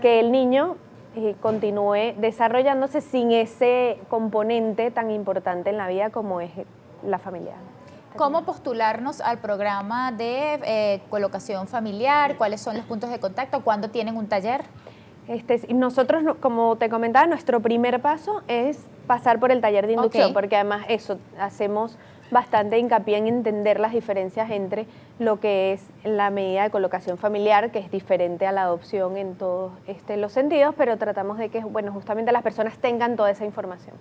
que el niño continúe desarrollándose sin ese componente tan importante en la vida como es la familia. ¿Cómo postularnos al programa de colocación familiar? ¿Cuáles son los puntos de contacto? ¿Cuándo tienen un taller? Nosotros, como te comentaba, nuestro primer paso es pasar por el taller de inducción, porque además hacemos bastante hincapié en entender las diferencias entre lo que es la medida de colocación familiar, que es diferente a la adopción en todos los sentidos, pero tratamos de que justamente las personas tengan toda esa información.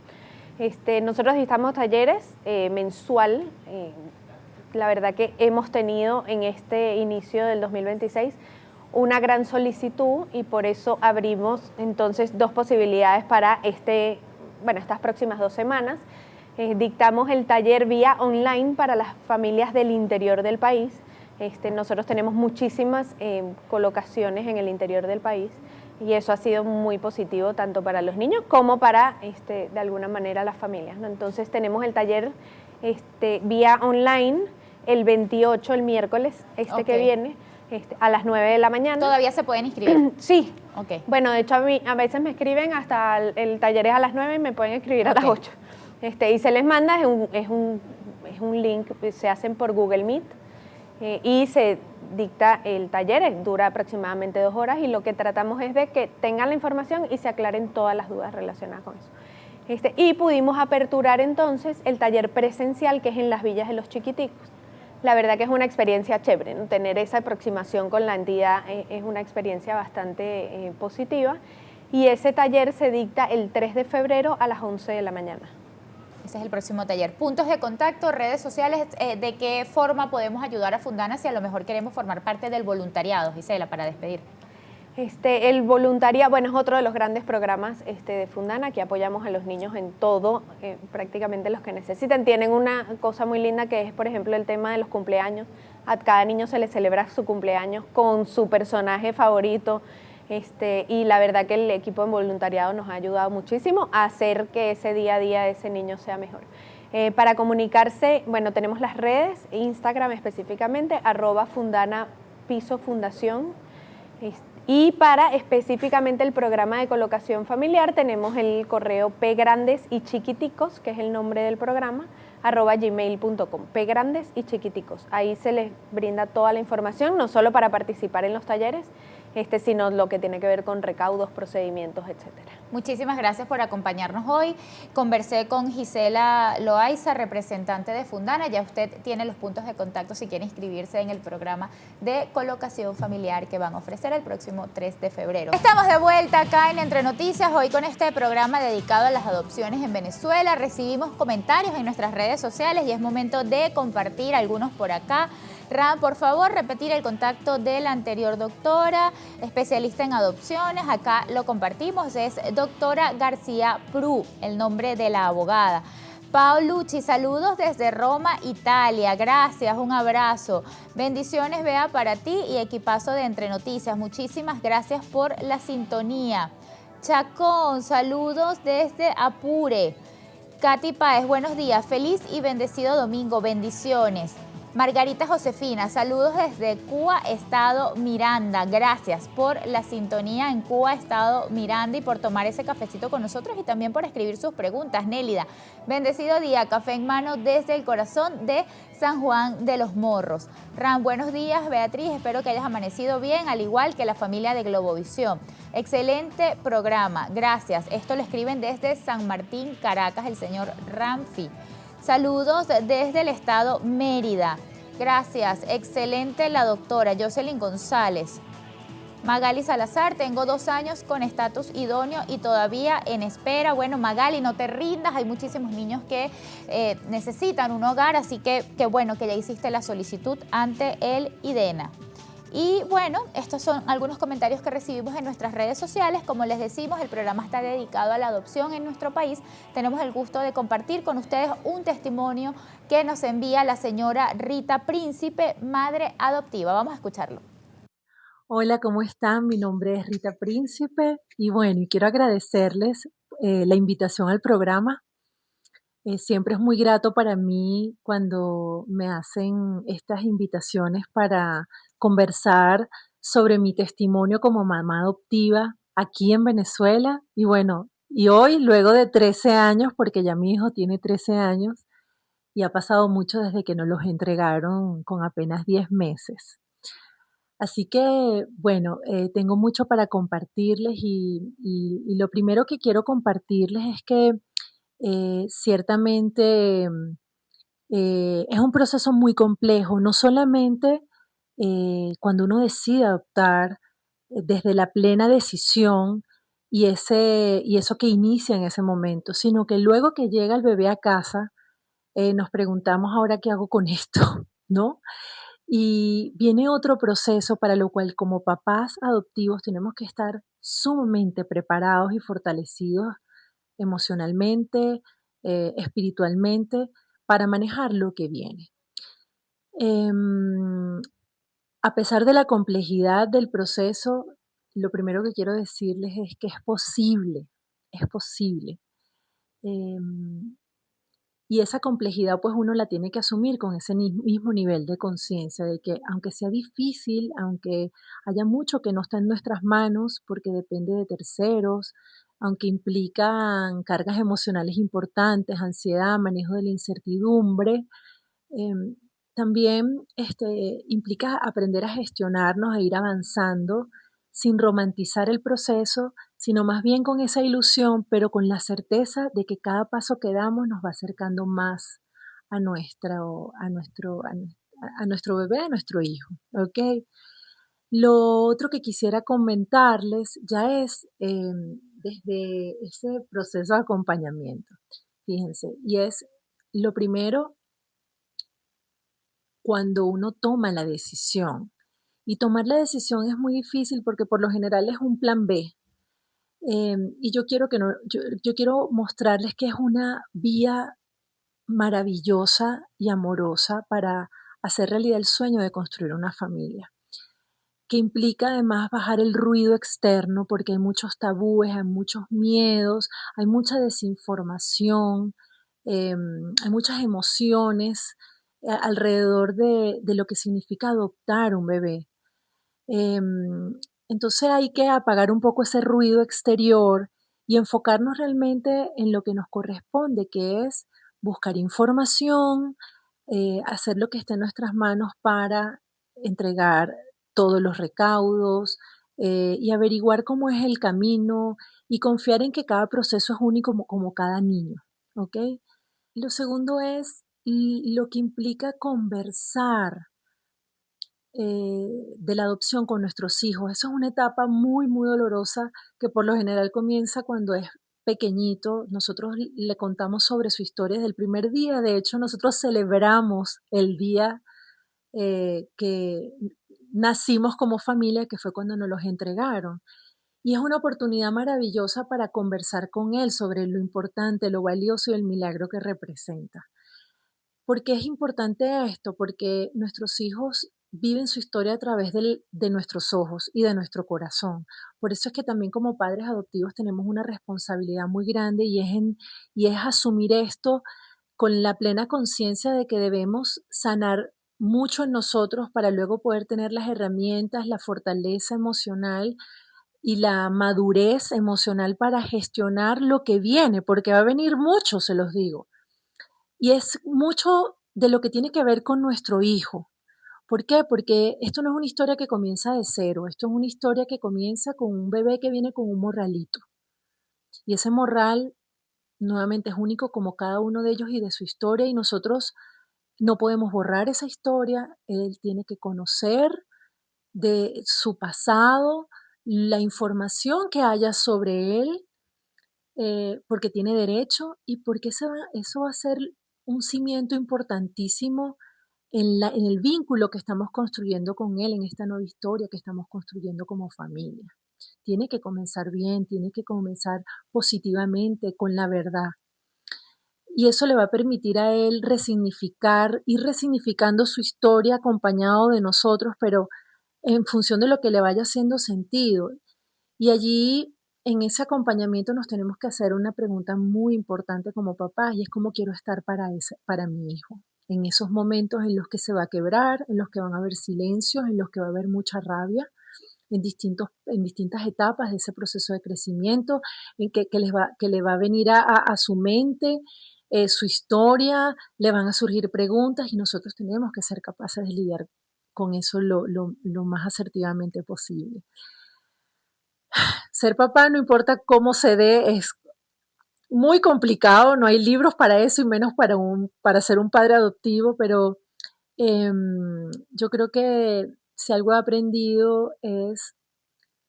Nosotros dictamos talleres mensual. La verdad que hemos tenido en este inicio del 2026 una gran solicitud y por eso abrimos entonces 2 posibilidades para estas próximas 2 semanas. Dictamos el taller vía online para las familias del interior del país. Nosotros tenemos muchísimas colocaciones en el interior del país y eso ha sido muy positivo tanto para los niños como para, de alguna manera, las familias, ¿no? Entonces tenemos el taller vía online el 28, el miércoles que viene, a las 9 de la mañana. ¿Todavía se pueden inscribir? Sí. Okay. Bueno, de hecho a veces me escriben hasta el taller es a las 9 y me pueden escribir a las 8. Y se les manda, es un link, se hacen por Google Meet y se dicta el taller, dura aproximadamente 2 horas y lo que tratamos es de que tengan la información y se aclaren todas las dudas relacionadas con eso. Y pudimos aperturar entonces el taller presencial que es en las Villas de los Chiquiticos. La verdad que es una experiencia chévere, ¿no? Tener esa aproximación con la entidad es una experiencia bastante positiva y ese taller se dicta el 3 de febrero a las 11 de la mañana. Ese es el próximo taller. Puntos de contacto, redes sociales, ¿de qué forma podemos ayudar a Fundana si a lo mejor queremos formar parte del voluntariado, Gisela, para despedir? El voluntariado, bueno, es otro de los grandes programas de Fundana, que apoyamos a los niños en todo, prácticamente los que necesiten. Tienen una cosa muy linda que es, por ejemplo, el tema de los cumpleaños. A cada niño se le celebra su cumpleaños con su personaje favorito, y la verdad que el equipo de voluntariado nos ha ayudado muchísimo a hacer que ese día a día de ese niño sea mejor. Para comunicarse, bueno, tenemos las redes, Instagram específicamente, @fundana_fundación. Y para específicamente el programa de colocación familiar tenemos el correo pgrandesychiquiticos, que es el nombre del programa, @gmail.com, pgrandesychiquiticos. Ahí se les brinda toda la información, no solo para participar en los talleres, sino lo que tiene que ver con recaudos, procedimientos, etcétera. Muchísimas gracias por acompañarnos hoy. Conversé con Gisela Loaiza, representante de Fundana. Ya usted tiene los puntos de contacto si quiere inscribirse en el programa de colocación familiar que van a ofrecer el próximo 3 de febrero. Estamos de vuelta acá en Entre Noticias, hoy con este programa dedicado a las adopciones en Venezuela. Recibimos comentarios en nuestras redes sociales y es momento de compartir algunos por acá. Ram, por favor, repetir el contacto de la anterior doctora, especialista en adopciones. Acá lo compartimos, es doctora García Pru, el nombre de la abogada. Paolucci, saludos desde Roma, Italia. Gracias, un abrazo. Bendiciones, Bea, para ti y equipazo de Entre Noticias. Muchísimas gracias por la sintonía. Chacón, saludos desde Apure. Katy Páez, buenos días. Feliz y bendecido domingo. Bendiciones. Margarita Josefina, saludos desde Cuba, Estado Miranda. Gracias por la sintonía en Cuba, Estado Miranda, y por tomar ese cafecito con nosotros y también por escribir sus preguntas. Nélida, bendecido día, café en mano desde el corazón de San Juan de los Morros. Ram, buenos días, Beatriz, espero que hayas amanecido bien, al igual que la familia de Globovisión. Excelente programa, gracias. Esto lo escriben desde San Martín, Caracas, el señor Ramfi. Saludos desde el estado Mérida. Gracias. Excelente la doctora Jocelyn González. Magali Salazar, tengo 2 años con estatus idóneo y todavía en espera. Bueno, Magali, no te rindas. Hay muchísimos niños que necesitan un hogar, así que qué bueno que ya hiciste la solicitud ante el IDENA. Y bueno, estos son algunos comentarios que recibimos en nuestras redes sociales. Como les decimos, el programa está dedicado a la adopción en nuestro país. Tenemos el gusto de compartir con ustedes un testimonio que nos envía la señora Rita Príncipe, madre adoptiva. Vamos a escucharlo. Hola, ¿cómo están? Mi nombre es Rita Príncipe y bueno, quiero agradecerles la invitación al programa. Siempre es muy grato para mí cuando me hacen estas invitaciones para conversar sobre mi testimonio como mamá adoptiva aquí en Venezuela. Y bueno, y hoy, luego de 13 años, porque ya mi hijo tiene 13 años y ha pasado mucho desde que nos los entregaron con apenas 10 meses. Así que, bueno, tengo mucho para compartirles y lo primero que quiero compartirles es que ciertamente es un proceso muy complejo, no solamente cuando uno decide adoptar desde la plena decisión y eso que inicia en ese momento, sino que luego que llega el bebé a casa, nos preguntamos ahora qué hago con esto, ¿no? Y viene otro proceso para lo cual como papás adoptivos tenemos que estar sumamente preparados y fortalecidos emocionalmente, espiritualmente, para manejar lo que viene. Em, a pesar de la complejidad del proceso, lo primero que quiero decirles es que es posible, es posible. Em, y esa complejidad pues uno la tiene que asumir con ese mismo nivel de conciencia de que aunque sea difícil, aunque haya mucho que no está en nuestras manos porque depende de terceros, aunque implican cargas emocionales importantes, ansiedad, manejo de la incertidumbre, em, también implica aprender a gestionarnos e ir avanzando sin romantizar el proceso, sino más bien con esa ilusión, pero con la certeza de que cada paso que damos nos va acercando más a nuestro bebé, a nuestro hijo. ¿Ok? Lo otro que quisiera comentarles ya es desde ese proceso de acompañamiento. fíjense, y es lo primero cuando uno toma la decisión. Y tomar la decisión es muy difícil porque por lo general es un plan B. Y yo quiero que no, yo quiero mostrarles que es una vía maravillosa y amorosa para hacer realidad el sueño de construir una familia, que implica además bajar el ruido externo porque hay muchos tabúes, hay muchos miedos, hay mucha desinformación, hay muchas emociones alrededor de lo que significa adoptar un bebé. Entonces hay que apagar un poco ese ruido exterior y enfocarnos realmente en lo que nos corresponde, que es buscar información, hacer lo que esté en nuestras manos para entregar todos los recaudos y averiguar cómo es el camino y confiar en que cada proceso es único como cada niño, ¿ok? Lo segundo es lo que implica conversar de la adopción con nuestros hijos. Eso es una etapa muy, muy dolorosa que por lo general comienza cuando es pequeñito. Nosotros le contamos sobre su historia desde el primer día. De hecho, nosotros celebramos el día que nacimos como familia, que fue cuando nos los entregaron. Y es una oportunidad maravillosa para conversar con él sobre lo importante, lo valioso y el milagro que representa. ¿Por qué es importante esto? Porque nuestros hijos viven su historia a través de nuestros ojos y de nuestro corazón. Por eso es que también como padres adoptivos tenemos una responsabilidad muy grande y es asumir esto con la plena conciencia de que debemos sanar mucho en nosotros para luego poder tener las herramientas, la fortaleza emocional y la madurez emocional para gestionar lo que viene, porque va a venir mucho, se los digo. Y es mucho de lo que tiene que ver con nuestro hijo. ¿Por qué? Porque esto no es una historia que comienza de cero, esto es una historia que comienza con un bebé que viene con un morralito. Y ese morral nuevamente es único como cada uno de ellos y de su historia y nosotros no podemos borrar esa historia, él tiene que conocer de su pasado, la información que haya sobre él, porque tiene derecho y porque eso va a ser un cimiento importantísimo en el vínculo que estamos construyendo con él, en esta nueva historia que estamos construyendo como familia. Tiene que comenzar bien, tiene que comenzar positivamente, con la verdad. Y eso le va a permitir a él resignificar, ir resignificando su historia acompañado de nosotros, pero en función de lo que le vaya haciendo sentido. Y allí, en ese acompañamiento, nos tenemos que hacer una pregunta muy importante como papás, y es cómo quiero estar para mi hijo. En esos momentos en los que se va a quebrar, en los que van a haber silencios, en los que va a haber mucha rabia, en distintas etapas de ese proceso de crecimiento, en que le va a venir a su mente su historia, le van a surgir preguntas y nosotros tenemos que ser capaces de lidiar con eso lo más asertivamente posible. Ser papá, no importa cómo se dé, es muy complicado, no hay libros para eso y menos para ser un padre adoptivo, pero yo creo que si algo he aprendido es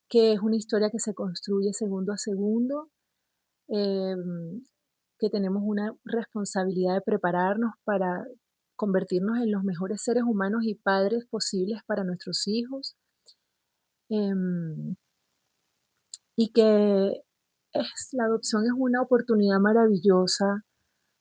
que es una historia que se construye segundo a segundo, que tenemos una responsabilidad de prepararnos para convertirnos en los mejores seres humanos y padres posibles para nuestros hijos, y que la adopción es una oportunidad maravillosa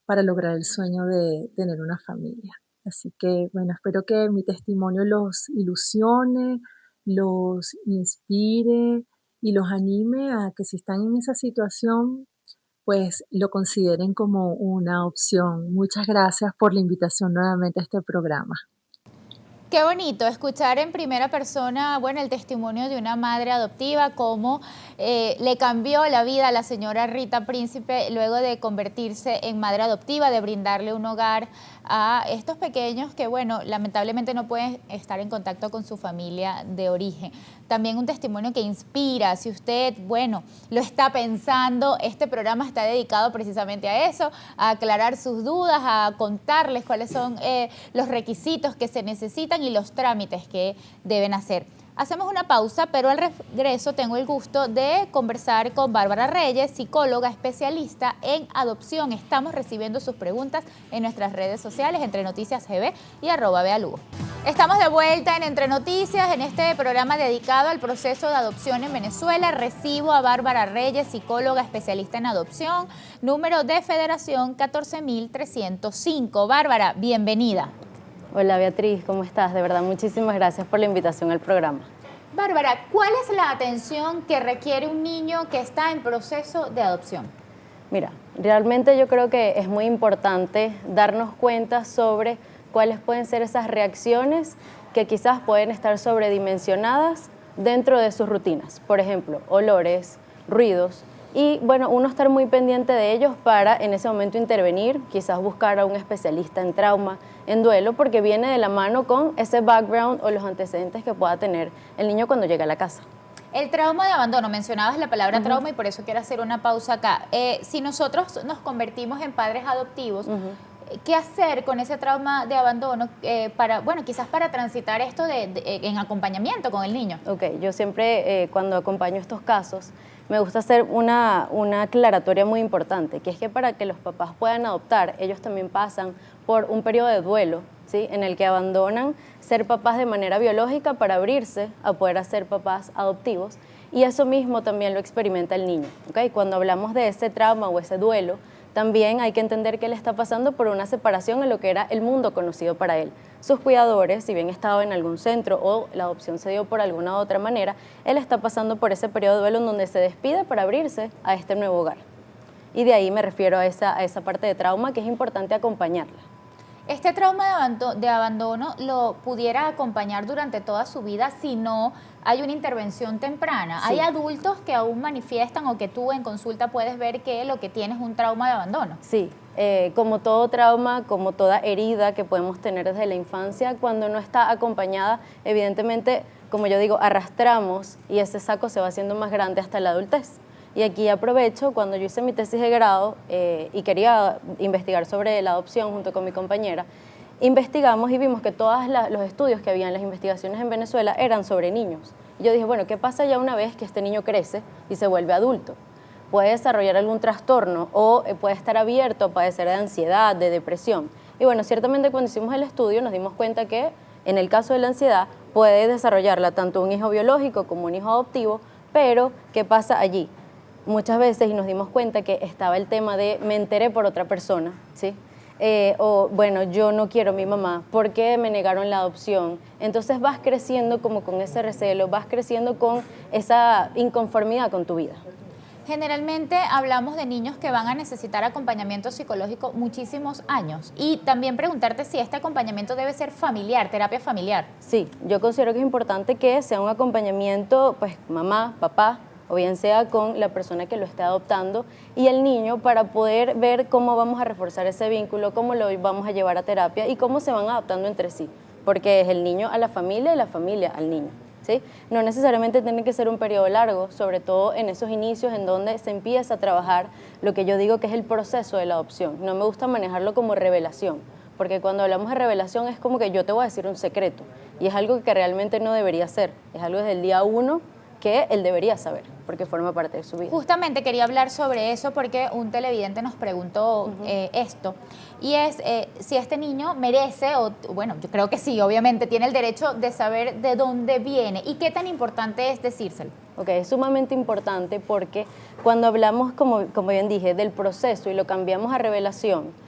para lograr el sueño de tener una familia. Así que, bueno, espero que mi testimonio los ilusione, los inspire y los anime a que si están en esa situación, pues lo consideren como una opción. Muchas gracias por la invitación nuevamente a este programa. Qué bonito escuchar en primera persona, bueno, el testimonio de una madre adoptiva, cómo le cambió la vida a la señora Rita Príncipe luego de convertirse en madre adoptiva, de brindarle un hogar a estos pequeños que, bueno, lamentablemente no pueden estar en contacto con su familia de origen. También un testimonio que inspira. Si usted, bueno, lo está pensando, este programa está dedicado precisamente a eso, a aclarar sus dudas, a contarles cuáles son los requisitos que se necesitan y los trámites que deben hacer. Hacemos una pausa, pero al regreso tengo el gusto de conversar con Bárbara Reyes, psicóloga especialista en adopción. Estamos recibiendo sus preguntas en nuestras redes sociales, Entre Noticias GB y @BeaLugo. Estamos de vuelta en Entre Noticias, en este programa dedicado al proceso de adopción en Venezuela. Recibo a Bárbara Reyes, psicóloga especialista en adopción, número de federación 14305. Bárbara, bienvenida. Hola Beatriz, ¿cómo estás? De verdad, muchísimas gracias por la invitación al programa. Bárbara, ¿cuál es la atención que requiere un niño que está en proceso de adopción? Mira, realmente yo creo que es muy importante darnos cuenta sobre cuáles pueden ser esas reacciones que quizás pueden estar sobredimensionadas dentro de sus rutinas. Por ejemplo, olores, ruidos. Y bueno, uno estar muy pendiente de ellos para en ese momento intervenir, quizás buscar a un especialista en trauma, en duelo, porque viene de la mano con ese background o los antecedentes que pueda tener el niño cuando llega a la casa. El trauma de abandono, mencionabas la palabra trauma y por eso quiero hacer una pausa acá. Si nosotros nos convertimos en padres adoptivos, ¿qué hacer con ese trauma de abandono para, bueno, quizás para transitar esto en acompañamiento con el niño? Ok, yo siempre cuando acompaño estos casos, me gusta hacer una aclaratoria muy importante, que es que para que los papás puedan adoptar, ellos también pasan por un periodo de duelo, ¿sí? En el que abandonan ser papás de manera biológica para abrirse a poder ser papás adoptivos, y eso mismo también lo experimenta el niño. ¿Okay? Cuando hablamos de ese trauma o ese duelo, también hay que entender que él está pasando por una separación en lo que era el mundo conocido para él. Sus cuidadores, si bien estaba en algún centro o la adopción se dio por alguna otra manera, él está pasando por ese periodo de duelo en donde se despide para abrirse a este nuevo hogar. Y de ahí me refiero a esa parte de trauma que es importante acompañarla. ¿Este trauma de abandono lo pudiera acompañar durante toda su vida si no hay una intervención temprana? Sí. ¿Hay adultos que aún manifiestan o que tú en consulta puedes ver que lo que tienes es un trauma de abandono? Sí, como todo trauma, como toda herida que podemos tener desde la infancia, cuando no está acompañada, evidentemente, como yo digo, arrastramos y ese saco se va haciendo más grande hasta la adultez. Y aquí aprovecho, cuando yo hice mi tesis de grado y quería investigar sobre la adopción junto con mi compañera, investigamos y vimos que todos los estudios que había en las investigaciones en Venezuela eran sobre niños. Y yo dije, bueno, ¿qué pasa ya una vez que este niño crece y se vuelve adulto? Puede desarrollar algún trastorno o puede estar abierto a padecer de ansiedad, de depresión. Y bueno, ciertamente cuando hicimos el estudio nos dimos cuenta que en el caso de la ansiedad puede desarrollarla tanto un hijo biológico como un hijo adoptivo, pero ¿qué pasa allí? Muchas veces y nos dimos cuenta que estaba el tema de me enteré por otra persona, ¿sí? O bueno, yo no quiero a mi mamá, ¿por qué me negaron la adopción? Entonces vas creciendo como con ese recelo, vas creciendo con esa inconformidad con tu vida. Generalmente hablamos de niños que van a necesitar acompañamiento psicológico muchísimos años y también preguntarte si este acompañamiento debe ser familiar, terapia familiar. Sí, yo considero que es importante que sea un acompañamiento, pues mamá, papá, o bien sea con la persona que lo esté adoptando y el niño para poder ver cómo vamos a reforzar ese vínculo, cómo lo vamos a llevar a terapia y cómo se van adaptando entre sí, porque es el niño a la familia y la familia al niño, ¿sí? No necesariamente tiene que ser un periodo largo, sobre todo en esos inicios en donde se empieza a trabajar lo que yo digo que es el proceso de la adopción. No me gusta manejarlo como revelación, porque cuando hablamos de revelación es como que yo te voy a decir un secreto y es algo que realmente no debería ser, es algo desde el día 1 que él debería saber, porque forma parte de su vida. Justamente quería hablar sobre eso porque un televidente nos preguntó esto, y es si este niño merece, o bueno, yo creo que sí, obviamente, tiene el derecho de saber de dónde viene, y qué tan importante es decírselo. Ok, es sumamente importante porque cuando hablamos, como bien dije, del proceso y lo cambiamos a revelación,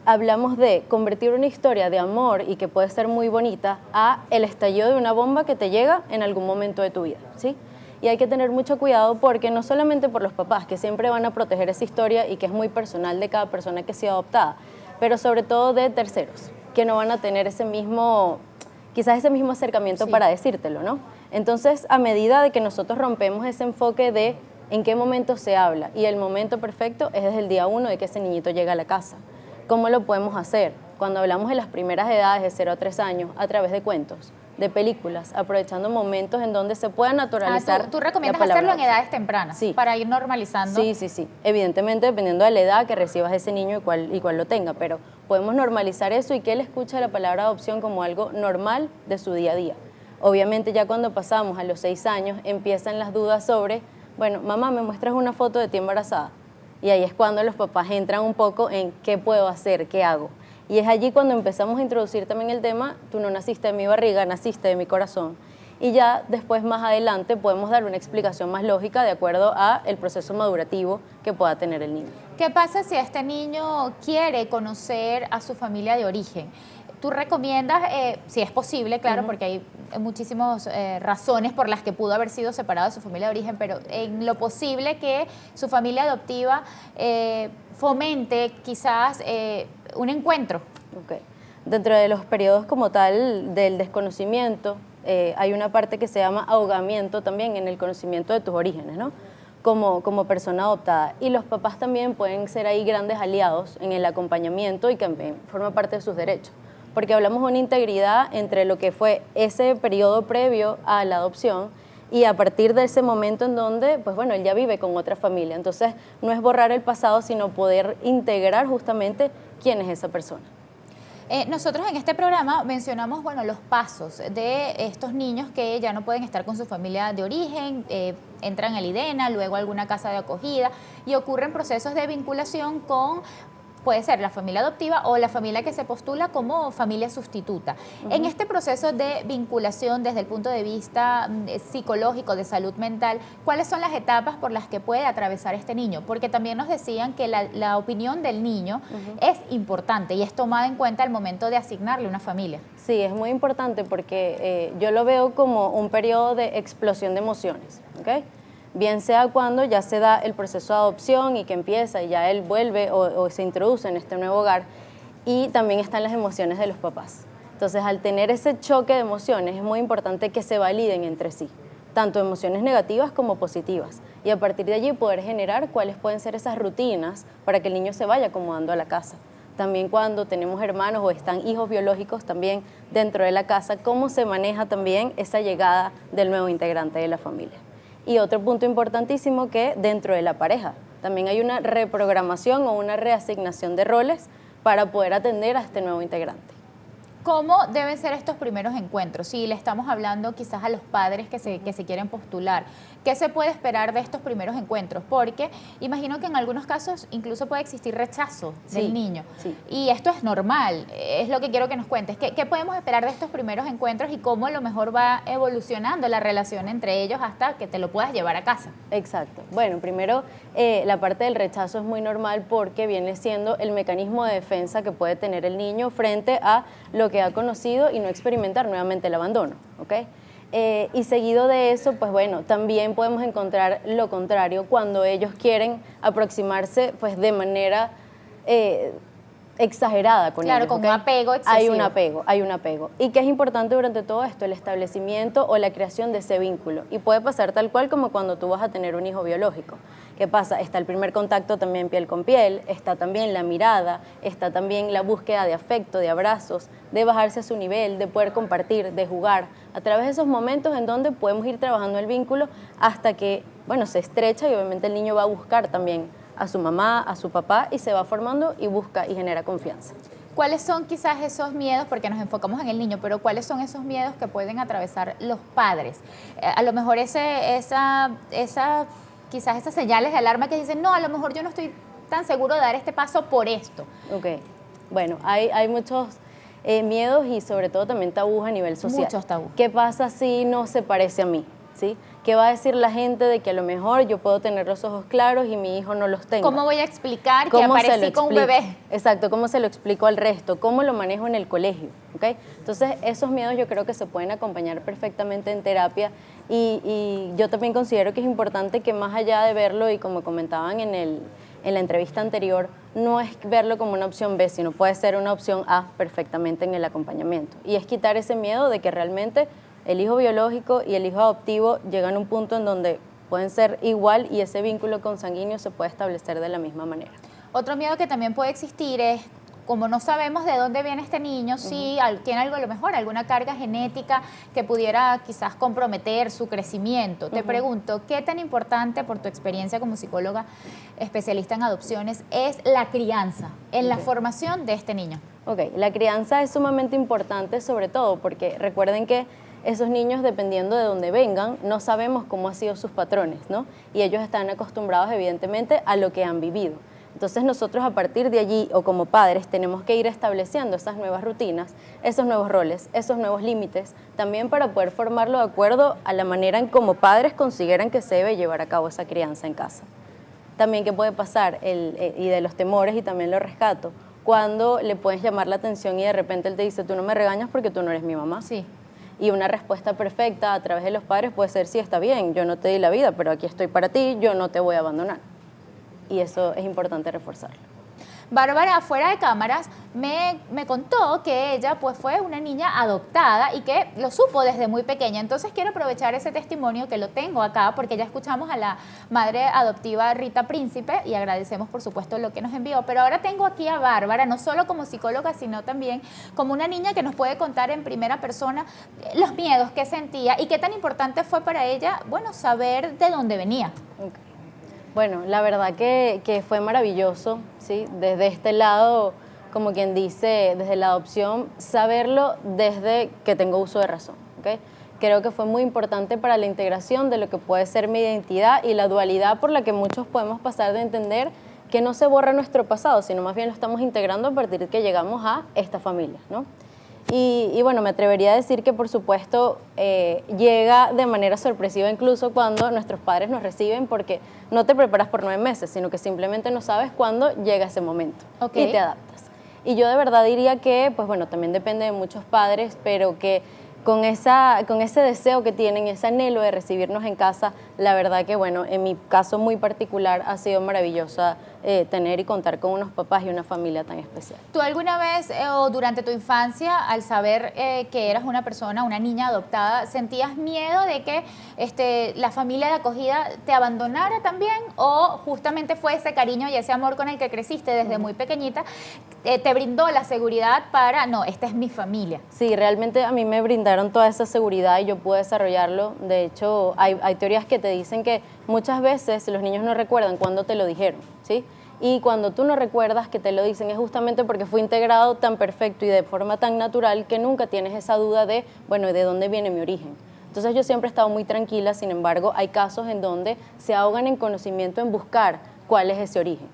hablamos de convertir una historia de amor y que puede ser muy bonita a el estallido de una bomba que te llega en algún momento de tu vida, ¿sí? Y hay que tener mucho cuidado porque no solamente por los papás, que siempre van a proteger esa historia y que es muy personal de cada persona que sea adoptada, pero sobre todo de terceros, que no van a tener quizás ese mismo acercamiento para decírtelo, ¿no? Entonces, a medida de que nosotros rompemos ese enfoque de en qué momento se habla, y el momento perfecto es desde el día 1 de que ese niñito llega a la casa. ¿Cómo lo podemos hacer? Cuando hablamos de las primeras edades de 0 a 3 años, a través de cuentos, de películas, aprovechando momentos en donde se pueda naturalizar. ¿Tú recomiendas hacerlo en edades tempranas? Sí. Para ir normalizando. Sí. Evidentemente, dependiendo de la edad que recibas ese niño y cuál lo tenga, pero podemos normalizar eso y que él escuche la palabra adopción como algo normal de su día a día. Obviamente ya cuando pasamos a los 6 años empiezan las dudas sobre, bueno, mamá, ¿me muestras una foto de ti embarazada? Y ahí es cuando los papás entran un poco en qué puedo hacer, qué hago. Y es allí cuando empezamos a introducir también el tema, tú no naciste de mi barriga, naciste de mi corazón. Y ya después, más adelante, podemos dar una explicación más lógica de acuerdo a el proceso madurativo que pueda tener el niño. ¿Qué pasa si este niño quiere conocer a su familia de origen? ¿Tú recomiendas, si es posible, claro, porque hay muchísimas razones por las que pudo haber sido separado de su familia de origen, pero en lo posible que su familia adoptiva fomente quizás un encuentro? Okay. Dentro de los periodos como tal del desconocimiento, hay una parte que se llama ahogamiento también en el conocimiento de tus orígenes, ¿no? Como persona adoptada. Y los papás también pueden ser ahí grandes aliados en el acompañamiento y que forma parte de sus derechos. Porque hablamos de una integridad entre lo que fue ese periodo previo a la adopción y a partir de ese momento en donde, pues bueno, él ya vive con otra familia. Entonces, no es borrar el pasado, sino poder integrar justamente quién es esa persona. Nosotros en este programa mencionamos, bueno, los pasos de estos niños que ya no pueden estar con su familia de origen, entran al IDENA, luego a alguna casa de acogida y ocurren procesos de vinculación con, puede ser la familia adoptiva o la familia que se postula como familia sustituta. En este proceso de vinculación desde el punto de vista psicológico, de salud mental, ¿cuáles son las etapas por las que puede atravesar este niño? Porque también nos decían que la opinión del niño es importante y es tomada en cuenta al momento de asignarle una familia. Sí, es muy importante porque yo lo veo como un periodo de explosión de emociones, ¿ok? Bien sea cuando ya se da el proceso de adopción y que empieza y ya él vuelve o se introduce en este nuevo hogar, y también están las emociones de los papás. Entonces, al tener ese choque de emociones, es muy importante que se validen entre sí, tanto emociones negativas como positivas, y a partir de allí poder generar cuáles pueden ser esas rutinas para que el niño se vaya acomodando a la casa. También cuando tenemos hermanos o están hijos biológicos también dentro de la casa, cómo se maneja también esa llegada del nuevo integrante de la familia. Y otro punto importantísimo, que dentro de la pareja también hay una reprogramación o una reasignación de roles para poder atender a este nuevo integrante. ¿Cómo deben ser estos primeros encuentros? Si le estamos hablando quizás a los padres que se quieren postular, ¿qué se puede esperar de estos primeros encuentros? Porque imagino que en algunos casos incluso puede existir rechazo del niño. Sí. Y esto es normal, es lo que quiero que nos cuentes. ¿Qué podemos esperar de estos primeros encuentros y cómo a lo mejor va evolucionando la relación entre ellos hasta que te lo puedas llevar a casa? Exacto. Bueno, primero la parte del rechazo es muy normal porque viene siendo el mecanismo de defensa que puede tener el niño frente a lo que ha conocido y no experimentar nuevamente el abandono, ¿ok? Y seguido de eso, pues bueno, también podemos encontrar lo contrario cuando ellos quieren aproximarse pues de manera exagerada con ellos. Claro, con un apego excesivo. Hay un apego. ¿Y qué es importante durante todo esto? El establecimiento o la creación de ese vínculo. Y puede pasar tal cual como cuando tú vas a tener un hijo biológico. ¿Qué pasa? Está el primer contacto también piel con piel, está también la mirada, está también la búsqueda de afecto, de abrazos, de bajarse a su nivel, de poder compartir, de jugar, a través de esos momentos en donde podemos ir trabajando el vínculo hasta que, bueno, se estrecha y obviamente el niño va a buscar también a su mamá, a su papá y se va formando y busca y genera confianza. ¿Cuáles son quizás esos miedos, porque nos enfocamos en el niño, pero cuáles son esos miedos que pueden atravesar los padres? A lo mejor quizás esas señales de alarma que dicen, no, a lo mejor yo no estoy tan seguro de dar este paso por esto. Ok, bueno, hay muchos miedos y sobre todo también tabús a nivel social. Muchos tabús. ¿Qué pasa si no se parece a mí? ¿Sí? ¿Qué va a decir la gente de que a lo mejor yo puedo tener los ojos claros y mi hijo no los tenga? ¿Cómo voy a explicar que aparecí con un bebé? Exacto, ¿cómo se lo explico al resto? ¿Cómo lo manejo en el colegio? ¿Okay? Entonces, esos miedos yo creo que se pueden acompañar perfectamente en terapia y yo también considero que es importante que más allá de verlo, y como comentaban en la entrevista anterior, no es verlo como una opción B, sino puede ser una opción A perfectamente en el acompañamiento. Y es quitar ese miedo de que realmente el hijo biológico y el hijo adoptivo llegan a un punto en donde pueden ser igual y ese vínculo consanguíneo se puede establecer de la misma manera. Otro miedo que también puede existir es, como no sabemos de dónde viene este niño, si tiene algo a lo mejor, alguna carga genética que pudiera quizás comprometer su crecimiento. Te pregunto, ¿qué tan importante, por tu experiencia como psicóloga especialista en adopciones, es la crianza en la formación de este niño? Ok, la crianza es sumamente importante, sobre todo porque recuerden que esos niños, dependiendo de dónde vengan, no sabemos cómo han sido sus patrones, ¿no? Y ellos están acostumbrados, evidentemente, a lo que han vivido. Entonces nosotros a partir de allí, o como padres, tenemos que ir estableciendo esas nuevas rutinas, esos nuevos roles, esos nuevos límites, también para poder formarlo de acuerdo a la manera en como padres consideran que se debe llevar a cabo esa crianza en casa. También qué puede pasar, y de los temores, y también lo rescato, cuando le puedes llamar la atención y de repente él te dice, tú no me regañas porque tú no eres mi mamá. Sí. Y una respuesta perfecta a través de los padres puede ser, sí, está bien, yo no te di la vida, pero aquí estoy para ti, yo no te voy a abandonar. Y eso es importante reforzarlo. Bárbara, fuera de cámaras, me contó que ella pues fue una niña adoptada y que lo supo desde muy pequeña. Entonces quiero aprovechar ese testimonio que lo tengo acá porque ya escuchamos a la madre adoptiva Rita Príncipe y agradecemos por supuesto lo que nos envió. Pero ahora tengo aquí a Bárbara, no solo como psicóloga, sino también como una niña que nos puede contar en primera persona los miedos que sentía y qué tan importante fue para ella, bueno, saber de dónde venía. Okay. Bueno, la verdad que fue maravilloso, ¿sí? Desde este lado, como quien dice, desde la adopción, saberlo desde que tengo uso de razón, ¿okay? Creo que fue muy importante para la integración de lo que puede ser mi identidad y la dualidad por la que muchos podemos pasar de entender que no se borra nuestro pasado, sino más bien lo estamos integrando a partir de que llegamos a esta familia, ¿no? Y bueno, me atrevería a decir que por supuesto llega de manera sorpresiva incluso cuando nuestros padres nos reciben porque no te preparas por 9 meses, sino que simplemente no sabes cuándo llega ese momento y te adaptas. Y yo de verdad diría que, pues bueno, también depende de muchos padres, pero que con ese deseo que tienen, ese anhelo de recibirnos en casa, la verdad que bueno, en mi caso muy particular ha sido maravillosa tener y contar con unos papás y una familia tan especial. ¿Tú alguna vez o durante tu infancia, al saber que eras una persona, una niña adoptada, sentías miedo de que la familia de acogida te abandonara también? ¿O justamente fue ese cariño y ese amor con el que creciste desde muy pequeñita, te brindó la seguridad para, no, esta es mi familia? Sí, realmente a mí me brindaron toda esa seguridad y yo pude desarrollarlo. De hecho, hay teorías que te dicen que muchas veces los niños no recuerdan cuándo te lo dijeron, ¿sí? Y cuando tú no recuerdas que te lo dicen es justamente porque fue integrado tan perfecto y de forma tan natural que nunca tienes esa duda de, bueno, ¿de dónde viene mi origen? Entonces yo siempre he estado muy tranquila, sin embargo, hay casos en donde se ahogan en conocimiento en buscar cuál es ese origen.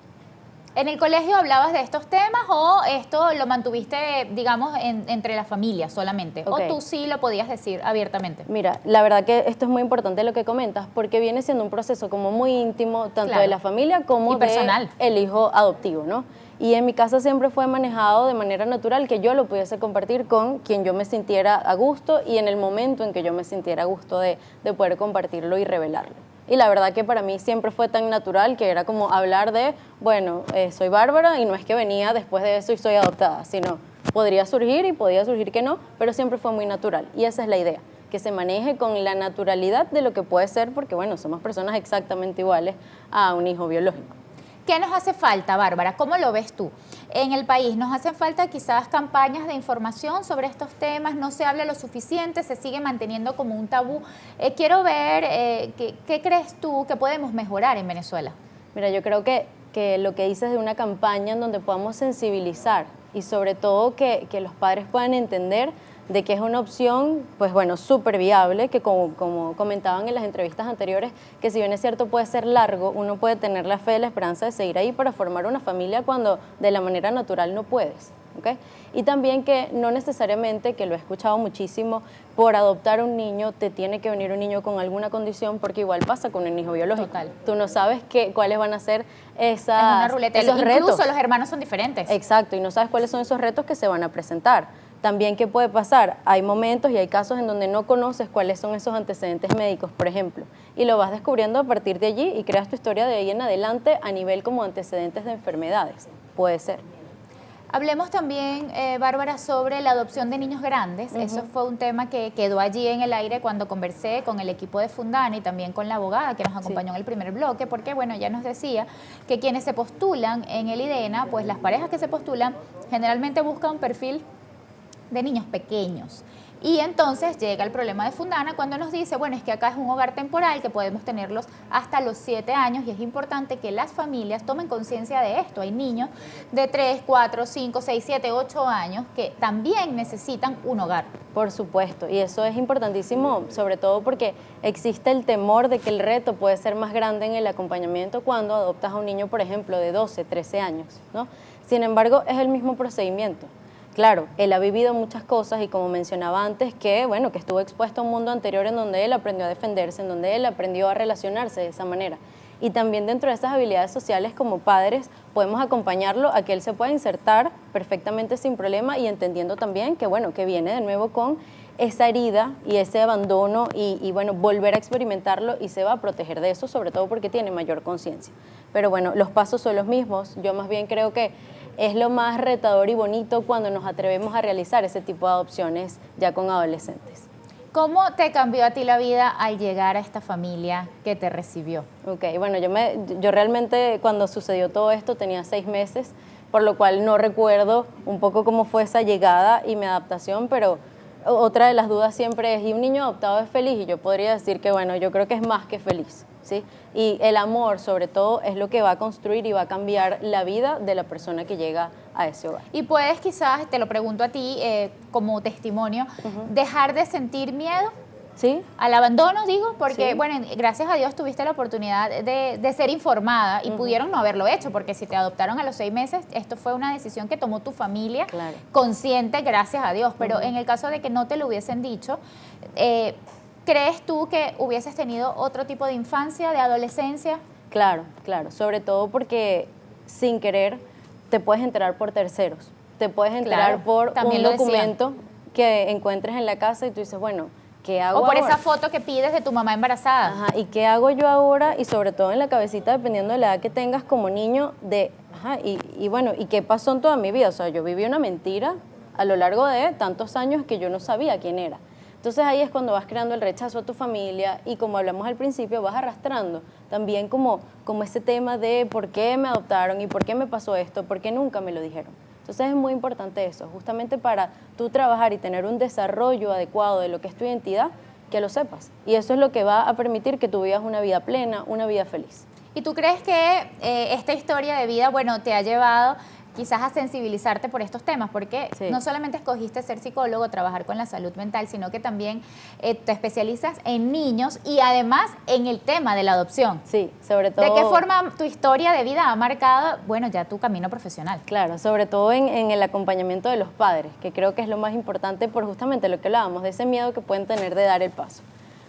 ¿En el colegio hablabas de estos temas o esto lo mantuviste, digamos, entre la familia solamente? Okay. ¿O tú sí lo podías decir abiertamente? Mira, la verdad que esto es muy importante lo que comentas porque viene siendo un proceso como muy íntimo, tanto de la familia como personal, del hijo adoptivo, ¿no? Y en mi casa siempre fue manejado de manera natural que yo lo pudiese compartir con quien yo me sintiera a gusto y en el momento en que yo me sintiera a gusto de poder compartirlo y revelarlo. Y la verdad que para mí siempre fue tan natural que era como hablar de, bueno, soy Bárbara y no es que venía después de eso y soy adoptada, sino podría surgir y podía surgir que no, pero siempre fue muy natural. Y esa es la idea, que se maneje con la naturalidad de lo que puede ser, porque bueno, somos personas exactamente iguales a un hijo biológico. ¿Qué nos hace falta, Bárbara? ¿Cómo lo ves tú? En el país nos hacen falta quizás campañas de información sobre estos temas, no se habla lo suficiente, se sigue manteniendo como un tabú. Quiero ver, ¿qué crees tú que podemos mejorar en Venezuela? Mira, yo creo que lo que dices de una campaña en donde podamos sensibilizar y sobre todo que los padres puedan entender de que es una opción, pues bueno, súper viable, que como comentaban en las entrevistas anteriores, que si bien es cierto puede ser largo, uno puede tener la fe y la esperanza de seguir ahí para formar una familia cuando de la manera natural no puedes, ¿okay? Y también que no necesariamente, que lo he escuchado muchísimo, por adoptar un niño te tiene que venir un niño con alguna condición, porque igual pasa con un hijo biológico. Total. Tú no sabes cuáles van a ser Es una ruleta. esos Incluso retos. los hermanos son diferentes. Exacto, y no sabes cuáles son esos retos que se van a presentar. También, ¿qué puede pasar? Hay momentos y hay casos en donde no conoces cuáles son esos antecedentes médicos, por ejemplo, y lo vas descubriendo a partir de allí y creas tu historia de ahí en adelante a nivel como antecedentes de enfermedades. Puede ser. Hablemos también, Bárbara, sobre la adopción de niños grandes. Eso fue un tema que quedó allí en el aire cuando conversé con el equipo de Fundana y también con la abogada que nos acompañó en el primer bloque, porque bueno, ya nos decía que quienes se postulan en el IDENA, pues las parejas que se postulan generalmente buscan un perfil de niños pequeños. Y entonces llega el problema de Fundana cuando nos dice, bueno, es que acá es un hogar temporal que podemos tenerlos hasta los 7 años y es importante que las familias tomen conciencia de esto. Hay niños de 3, 4, 5, 6, 7, 8 años que también necesitan un hogar. Por supuesto, y eso es importantísimo, sobre todo porque existe el temor de que el reto puede ser más grande en el acompañamiento cuando adoptas a un niño, por ejemplo, de 12, 13 años, ¿no? Sin embargo, es el mismo procedimiento. Claro, él ha vivido muchas cosas y como mencionaba antes, que bueno, que estuvo expuesto a un mundo anterior en donde él aprendió a defenderse, en donde él aprendió a relacionarse de esa manera. Y también dentro de esas habilidades sociales como padres podemos acompañarlo a que él se pueda insertar perfectamente sin problema y entendiendo también que bueno, que viene de nuevo con esa herida y ese abandono y bueno, volver a experimentarlo y se va a proteger de eso, sobre todo porque tiene mayor conciencia. Pero bueno, los pasos son los mismos. Yo más bien creo que es lo más retador y bonito cuando nos atrevemos a realizar ese tipo de adopciones ya con adolescentes. ¿Cómo te cambió a ti la vida al llegar a esta familia que te recibió? Ok, bueno, yo realmente cuando sucedió todo esto tenía 6 meses, por lo cual no recuerdo un poco cómo fue esa llegada y mi adaptación, pero otra de las dudas siempre es, ¿y un niño adoptado es feliz? Y yo podría decir que, bueno, yo creo que es más que feliz, ¿sí? Y el amor, sobre todo, es lo que va a construir y va a cambiar la vida de la persona que llega a ese hogar. Y puedes quizás, te lo pregunto a ti como testimonio, dejar de sentir miedo ¿Sí? al abandono, digo, porque, Sí. bueno, gracias a Dios tuviste la oportunidad de ser informada y pudieron no haberlo hecho, porque si te adoptaron a los 6 meses, esto fue una decisión que tomó tu familia Claro. consciente, gracias a Dios. Pero en el caso de que no te lo hubiesen dicho, ¿crees tú que hubieses tenido otro tipo de infancia, de adolescencia? Claro, claro, sobre todo porque sin querer te puedes enterar por terceros, te puedes enterar Claro, por también un lo decían. documento que encuentres en la casa y tú dices, bueno, ¿qué hago O por ahora? esa foto que pides de tu mamá embarazada. Ajá, ¿y qué hago yo ahora? Y sobre todo en la cabecita, dependiendo de la edad que tengas como niño, y bueno, ¿y qué pasó en toda mi vida? O sea, yo viví una mentira a lo largo de tantos años que yo no sabía quién era. Entonces ahí es cuando vas creando el rechazo a tu familia y como hablamos al principio, vas arrastrando también como ese tema de por qué me adoptaron y por qué me pasó esto, por qué nunca me lo dijeron. Entonces es muy importante eso, justamente para tú trabajar y tener un desarrollo adecuado de lo que es tu identidad, que lo sepas. Y eso es lo que va a permitir que tú vivas una vida plena, una vida feliz. ¿Y tú crees que esta historia de vida, bueno, te ha llevado quizás a sensibilizarte por estos temas? Porque Sí. no solamente escogiste ser psicólogo, trabajar con la salud mental, sino que también te especializas en niños y además en el tema de la adopción. Sí, sobre todo... ¿De qué forma tu historia de vida ha marcado, bueno, ya tu camino profesional? Claro, sobre todo en el acompañamiento de los padres, que creo que es lo más importante por justamente lo que hablábamos, de ese miedo que pueden tener de dar el paso.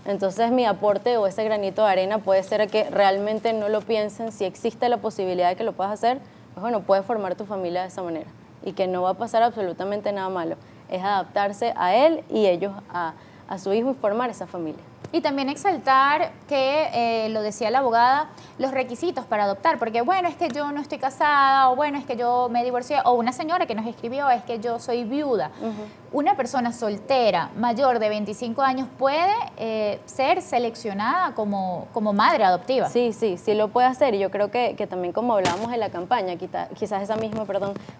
Entonces mi aporte o ese granito de arena puede ser a que realmente no lo piensen, si existe la posibilidad de que lo puedas hacer, pues bueno, puedes formar tu familia de esa manera y que no va a pasar absolutamente nada malo. Es adaptarse a él y ellos a su hijo y formar esa familia. Y también exaltar que, lo decía la abogada, los requisitos para adoptar, porque bueno, es que yo no estoy casada, o bueno, es que yo me divorcié, o una señora que nos escribió, es que yo soy viuda. Una persona soltera, mayor de 25 años, puede ser seleccionada como madre adoptiva. Sí, sí lo puede hacer y yo creo que también como hablábamos en la campaña, quizás esa misma,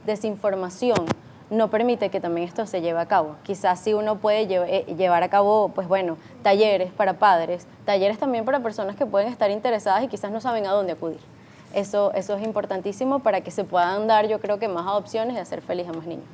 desinformación no permite que también esto se lleve a cabo. Quizás sí uno puede llevar a cabo, pues bueno, talleres para padres, talleres también para personas que pueden estar interesadas y quizás no saben a dónde acudir. Eso es importantísimo para que se puedan dar, yo creo que más adopciones y hacer feliz a más niños.